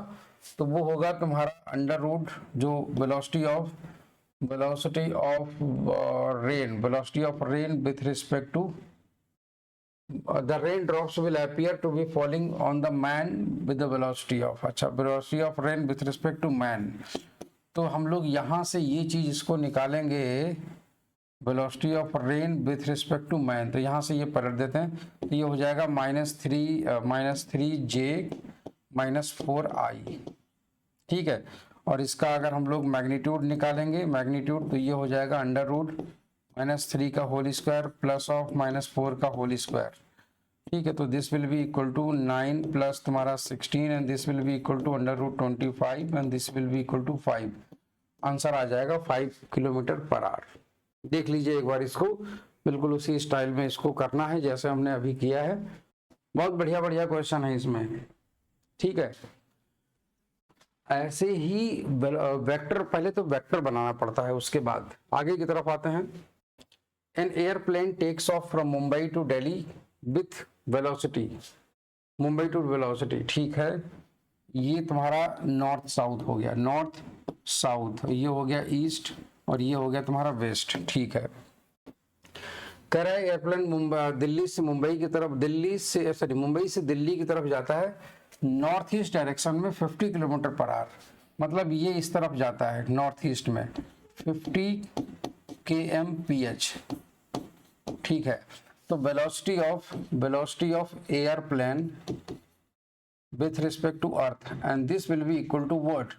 तो वो होगा तुम्हारा अंडर रूट जो velocity of rain with respect to the raindrops will appear to be falling on the man with the velocity of, अच्छा, velocity of rain with respect to man. तो हम लोग यहाँ से ये चीज इसको निकालेंगे, velocity of rain with respect to man, तो यहाँ से ये पलट देते हैं, तो ये हो जाएगा -3 j -4 i. ठीक है, और इसका अगर हम लोग मैग्नीट्यूड निकालेंगे, मैग्नीट्यूड, तो ये हो जाएगा अंडर रूट -3 का होल स्क्वायर प्लस ऑफ -4 का होल स्क्वायर. ठीक है, तो this will be equal to 9 plus तुम्हारा 16 and this will be equal to under root 25 and this will be equal to 5. Answer आ जाएगा 5 किलोमीटर पर आवर. देख लीजिए एक बार इसको, बिल्कुल उसी स्टाइल में इसको करना है जैसे हमने अभी किया है. बहुत बढ़िया बढ़िया क्वेश्चन है इसमें. ठीक है, ऐसे ही वेक्टर, पहले तो वेक्टर बनाना पड़ता है, उसके बाद आगे की तरफ आते हैं. An airplane takes off from Mumbai to Delhi with velocity, Mumbai to velocity. ठीक है, ये तुम्हारा नॉर्थ साउथ हो गया, नॉर्थ साउथ, ये हो गया ईस्ट, और ये हो गया तुम्हारा वेस्ट. ठीक है, कह रहा है एयरप्लेन दिल्ली से मुंबई की तरफ, मुंबई से दिल्ली की तरफ जाता है नॉर्थ ईस्ट डायरेक्शन में 50 किलोमीटर पर आवर. मतलब ये इस तरफ जाता है नॉर्थ ईस्ट में 50 kmph. ठीक है, तो velocity of airplane with respect to earth, and this will be equal to what.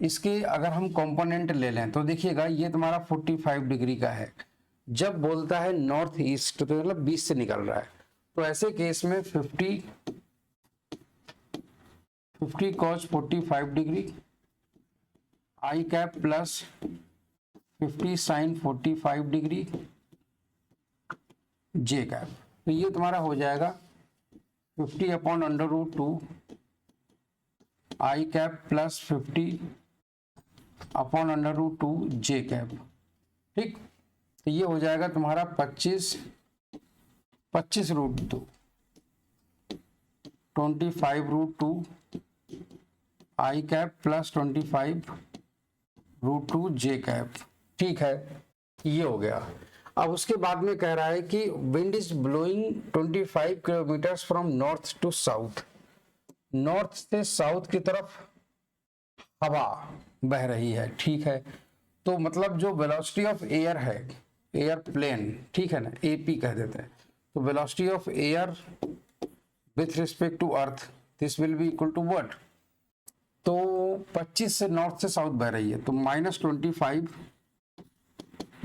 इसके अगर हम कंपोनेंट ले लें तो देखिएगा ये तुम्हारा 45 डिग्री का है. जब बोलता है नॉर्थ ईस्ट तो मतलब 20 से निकल रहा है, तो ऐसे केस में 50 cos 45 degree I cap plus 50 sin 45 degree J cap. तो ये तुम्हारा हो जाएगा 50 अपॉन अंडर रूट 2 आई cap plus 50 upon under root 2 जे कैप. ठीक, तो ये हो जाएगा तुम्हारा 25 रूट 2 25 रूट 2 आई कैप प्लस 25 रूट 2 जे कैप. ठीक है, ये हो गया. अब उसके बाद में कह रहा है कि wind is blowing 25 kilometres from north to south. नॉर्थ से साउथ की तरफ हवा बह रही है. ठीक है, तो मतलब जो वेलोसिटी ऑफ एयर है, एयरप्लेन, ठीक है ना, एपी कह देते हैं, तो velocity of air with respect to earth, this will be equal to what. तो 25 से नॉर्थ से साउथ बह रही है, तो -25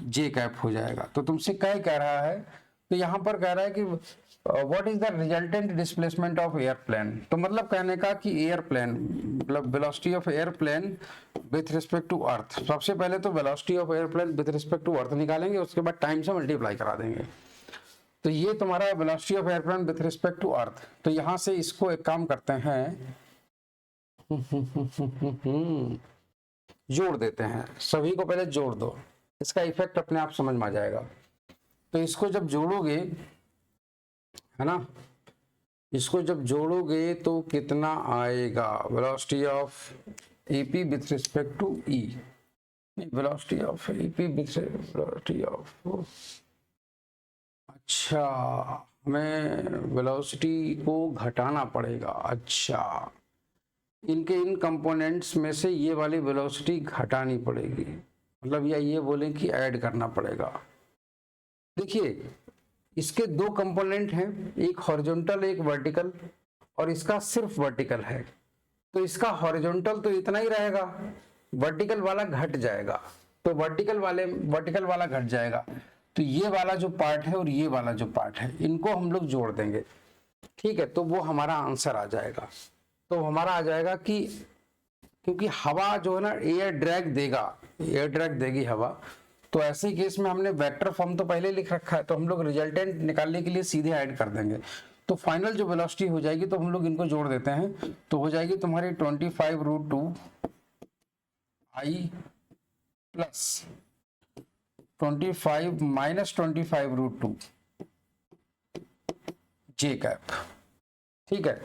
जे कैप हो जाएगा. तो तुमसे क्या कह रहा है, तो यहाँ पर कह रहा है कि what is the resultant displacement of airplane. तो मतलब कहने का कि एयरप्लेन मतलब velocity of airplane with respect to earth. सबसे पहले तो velocity of airplane with respect to earth निकालेंगे, उसके बाद टाइम से मल्टीप्लाई करा देंगे. तो ये तुम्हारा velocity of airplane with respect to earth. तो यहाँ से इसको एक काम करते हैं, जोड़ देते हैं. सभी को पहले जोड़ दो, इसका इफेक्ट अपने आप समझ में आ जाएगा. तो इसको जब जोड़ोगे, है ना, इसको जब जोड़ोगे तो कितना आएगा, velocity of AP with respect to E, velocity of AP with velocity of, अच्छा हमें वेलोसिटी को घटाना पड़ेगा. अच्छा, इनके इन कंपोनेंट्स में से ये वाली वेलोसिटी घटानी पड़ेगी, मतलब या ये बोले कि ऐड करना पड़ेगा. देखिए इसके दो कंपोनेंट हैं, एक हॉरिजॉन्टल एक वर्टिकल, और इसका सिर्फ वर्टिकल है। तो इसका हॉरिजॉन्टल तो इतना ही रहेगा, वर्टिकल वाला घट जाएगा, तो वर्टिकल वाला घट जाएगा। तो ये वाला जो पार्ट है और ये वाला जो पार्ट है, इनको हम लोग जोड़ देंगे, ठीक है। तो वो हमारा आंसर आ जाएगा। तो हमारा आ जाएगा कि क्योंकि हवा जो है ना एयर ड्रैग देगी हवा, तो ऐसे केस में हमने वेक्टर फॉर्म तो पहले लिख रखा है, तो हम लोग रिजल्टेंट निकालने के लिए सीधे ऐड कर देंगे। तो फाइनल जो वेलोसिटी हो जाएगी, तो हम लोग इनको जोड़ देते हैं, तो हो जाएगी तुम्हारी 25√2 I plus 25 minus 25√2 J cap, ठीक है।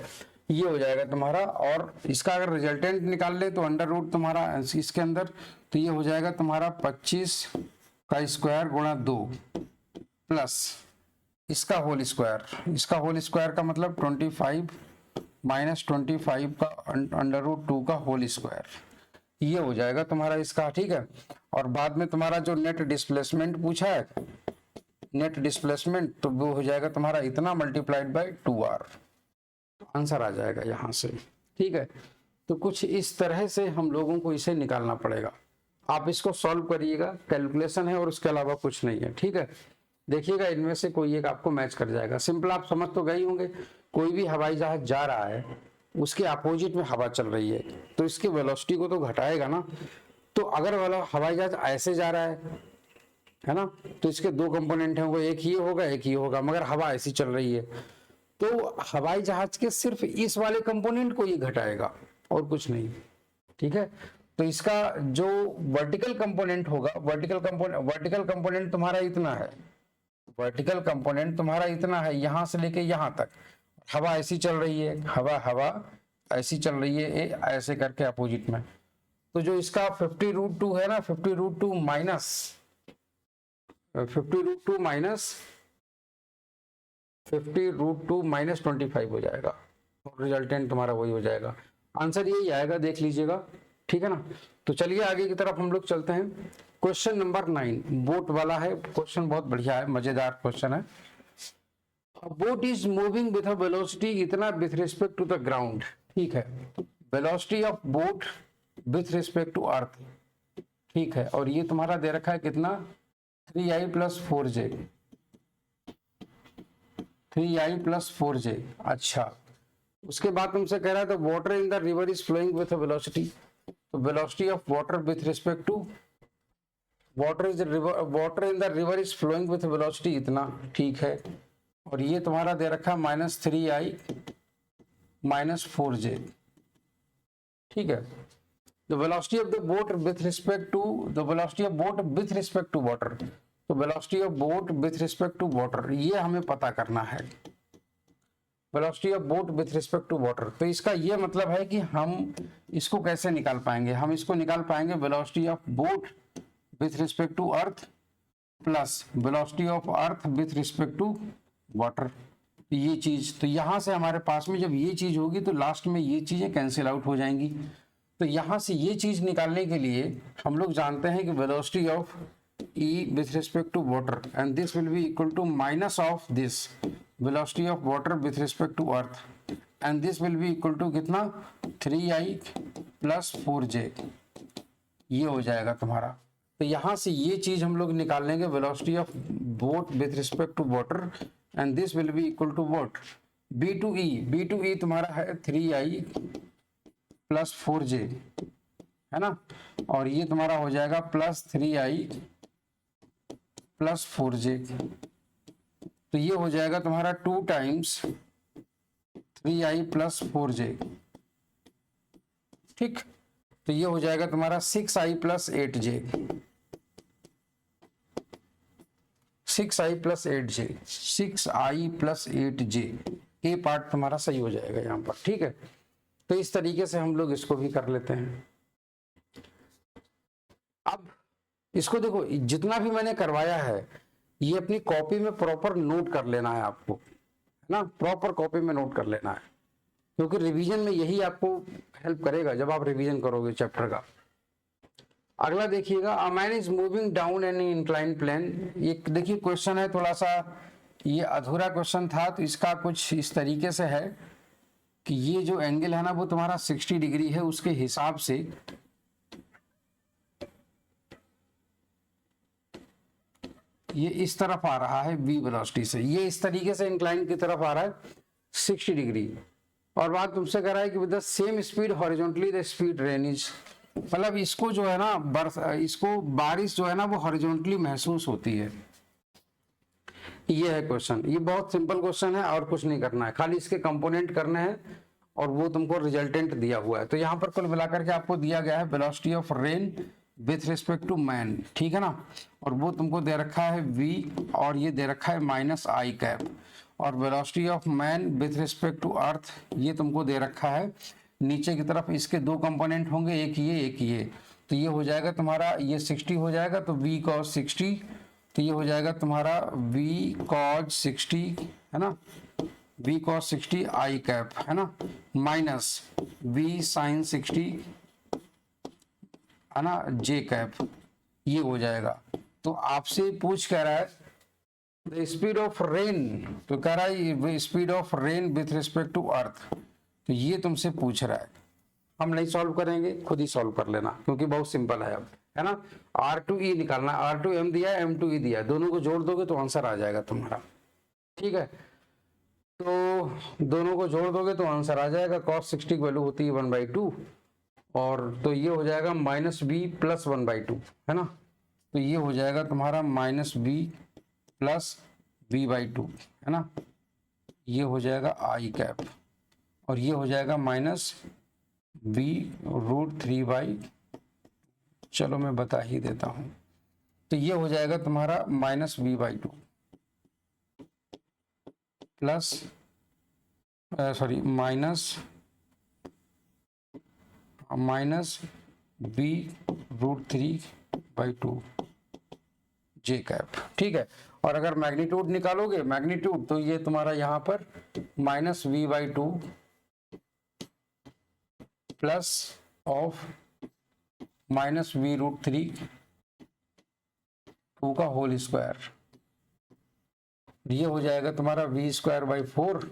ये हो जाएगा तुम्हारा, और इसका अगर रिजल्टेंट निकाल ले तो अंडर रूट तुम्हारा इसके अंदर, तो ये हो जाएगा तुम्हारा 25 का स्क्वायर गुणा 2 प्लस इसका होल स्क्वायर का मतलब 25 माइनस 25 का अंडर रूट 2 का होल स्क्वायर, ये हो जाएगा तुम्हारा इसका, ठीक है। और बाद में तुम्हारा जो नेट डिस्प्लेसमेंट पूछा है, नेट डिस्प्लेसमेंट, तो वो हो जाएगा तुम्हारा इतना मल्टीप्लाइड बाय 2r, आंसर आ जाएगा यहां से, ठीक है। तो कुछ इस तरह से हम लोगों को इसे निकालना पड़ेगा। आप इसको सॉल्व करिएगा, कैलकुलेशन है और उसके अलावा कुछ नहीं है, ठीक है। देखिएगा इनमें से कोई एक आपको मैच कर जाएगा। सिंपल आप समझ तो गए होंगे, कोई भी हवाई जहाज जा रहा है, उसके अपोजिट में हवा चल रही है, तो इसकी वेलोसिटी को तो घटाएगा ना। तो अगर वाला हवाई जहाज ऐसे जा रहा है ना, तो इसके दो कंपोनेंट हैं, वो एक ही होगा, मगर हवा ऐसी चल रही है, तो हवाई जहाज के सिर्फ इस वाले कंपोनेंट को ये घटाएगा और कुछ नहीं, ठीक है। तो इसका जो वर्टिकल कंपोनेंट होगा, वर्टिकल कंपोनेंट तुम्हारा इतना है, यहां से लेके यहां तक हवा ऐसी चल रही है, हवा ऐसी चल रही है, ऐसे करके अपोजिट में। तो जो इसका 50√2 है ना, 50√2 माइनस 25 हो जाएगा, और रिजल्टेंट तुम्हारा वही हो जाएगा। आंसर यही आएगा, देख लीजिएगा, ठीक है ना। तो चलिए आगे की तरफ हम लोग चलते हैं। क्वेश्चन नंबर 9 बोट वाला है। क्वेश्चन बहुत बढ़िया है, मजेदार क्वेश्चन है। Boat is moving with a velocity इतना with respect to the ground, ठीक है। Velocity of boat with respect to earth, ठीक है। और ये तुम्हारा दे रखा है कितना, 3i plus 4j, 3i plus 4j। अच्छा, उसके बाद तुमसे कह रहा है तो water in the river is flowing with velocity, तो velocity of water with respect to water in the river is flowing with velocity इतना, ठीक है। और ये तुम्हारा दे रखा है -3i माइनस 4j, ठीक है। The velocity of the boat with respect to water, तो velocity of boat with respect to water, ये हमें पता करना है, velocity of boat with respect to water. तो इसका ये मतलब है कि हम इसको कैसे निकाल पाएंगे, हम इसको निकाल पाएंगे velocity of boat with respect to earth plus velocity of earth with respect to water, ये चीज। तो यहां से हमारे पास में जब ये चीज होगी तो लास्ट में ये चीजें कैंसिल आउट हो जाएंगी। तो यहां से ये चीज निकालने के लिए हम लोग जानते हैं कि velocity of E with respect to water and this will be equal to minus of this velocity of water with respect to earth and this will be equal to कितना 3i plus 4j, ये हो जाएगा तुम्हारा। तो यहां से ये चीज हम लोग निकाल लेंगे, velocity of boat with respect to water and this will be equal to what, b2e तुम्हारा है 3i plus 4j, है ना। और ये तुम्हारा हो जाएगा प्लस 3i प्लस 4j, तो ये हो जाएगा तुम्हारा 2 टाइम्स 3i प्लस 4j, ठीक। तो ये हो जाएगा तुम्हारा 6i plus 8j, 6i plus 8j, ये पार्ट तुम्हारा सही हो जाएगा यहाँ पर, ठीक है। तो इस तरीके से हम लोग इसको भी कर लेते हैं। अब इसको देखो, जितना भी मैंने करवाया है ये अपनी कॉपी में प्रॉपर नोट कर लेना है आपको, है ना, प्रॉपर कॉपी में नोट कर लेना है, क्योंकि रिवीजन में यही आपको हेल्प करेगा जब आप रिवीजन करोगे चैप्टर का। अगला देखिएगा, a man is moving down an incline plane. ये देखिए क्वेश्चन है थोड़ा सा ये अधूरा क्वेश्चन था, तो इसका कुछ इस तरीके से है कि ये जो एंगल है ना वो तुम्हारा 60 डिग्री है, उसके हिसाब से ये इस तरफ आ रहा है v वेलोसिटी से, ये इस तरीके से इंक्लाइन की तरफ आ रहा है 60 डिग्री। और बात तुमसे कह रहा है कि with the same speed horizontally the speed rain is, मतलब इसको जो है ना इसको बारिश जो है ना वो हॉरिजॉन्टली महसूस होती है। ये है क्वेश्चन, ये बहुत सिंपल क्वेश्चन है और कुछ नहीं करना है, खाली इसके कंपोनेंट करने हैं और वो तुमको रिजल्टेंट दिया हुआ है। तो यहाँ पर कुल मिलाकर के आपको दिया गया है velocity of rain with respect to man, ठीक है ना, और वो तुमको दे रखा है v और ये दे रखा है -i कैप, और velocity of man with respect to earth ये तुमको दे रखा है नीचे की तरफ। इसके दो कंपोनेंट होंगे, एक ये, तो ये हो जाएगा तुम्हारा, ये 60 हो जाएगा तो v cos 60, तो ये हो जाएगा तुम्हारा v cos 60 है ना, v cos 60 i कैप है ना, माइनस v sin 60 है ना j कैप, ये हो जाएगा। तो आपसे पूछ कह रहा है द स्पीड ऑफ रेन, तो कह रहा है speed of rain with respect to earth, तो ये तुमसे पूछ रहा है। हम नहीं सॉल्व करेंगे, खुद ही सॉल्व कर लेना क्योंकि बहुत सिंपल है अब, है ना। R2E निकालना, R2M दिया है, M2E दिया है, दोनों को जोड़ दोगे तो आंसर आ जाएगा तुम्हारा, ठीक है। तो दोनों को जोड़ दोगे तो आंसर आ जाएगा, cos 60 की वैल्यू होती है 1/2, और तो ये हो जाएगा -b + 1/2 है ना, तो ये हो जाएगा तुम्हारा -b + v/2 है ना, ये हो जाएगा i कैप, और ये हो जाएगा -b√3/, चलो मैं बता ही देता हूं, तो ये हो जाएगा तुम्हारा -b/2 plus sorry -b√3/2 j cap, ठीक है। और अगर मैग्नीट्यूड निकालोगे मैग्नीट्यूड, तो ये तुम्हारा यहाँ पर -v/2 प्लस ऑफ -v√3/2 का होल स्क्वायर, ये हो जाएगा तुम्हारा v²/4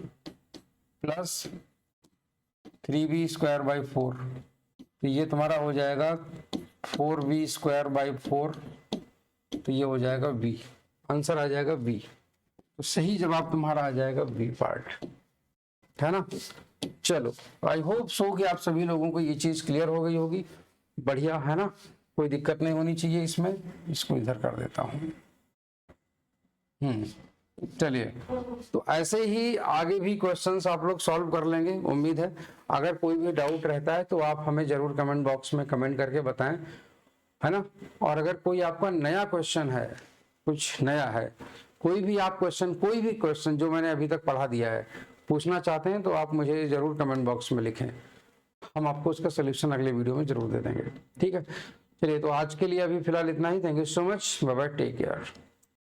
प्लस 3v²/4, तो ये तुम्हारा हो जाएगा 4v²/4, तो ये हो जाएगा v, आंसर आ जाएगा v। तो सही जवाब तुम्हारा आ जाएगा v पार्ट, है ना। चलो, आई होप सो कि आप सभी लोगों को ये चीज क्लियर हो गई होगी, बढ़िया है ना, कोई दिक्कत नहीं होनी चाहिए इसमें। इसको इधर कर देता हूँ। चलिए, तो ऐसे ही आगे भी क्वेश्चंस आप लोग सॉल्व कर लेंगे, उम्मीद है। अगर कोई भी डाउट रहता है तो आप हमें जरूर कमेंट बॉक्स में कमेंट करके बताएं, है ना। और अगर कोई आपका नया क्वेश्चन है, कुछ नया है, कोई भी क्वेश्चन जो मैंने अभी तक पढ़ा दिया है पूछना चाहते हैं, तो आप मुझे जरूर कमेंट बॉक्स में लिखें, हम आपको उसका सोल्यूशन अगले वीडियो में जरूर दे देंगे, ठीक है। चलिए, तो आज के लिए अभी फिलहाल इतना ही। Thank you so much, bye bye, take care.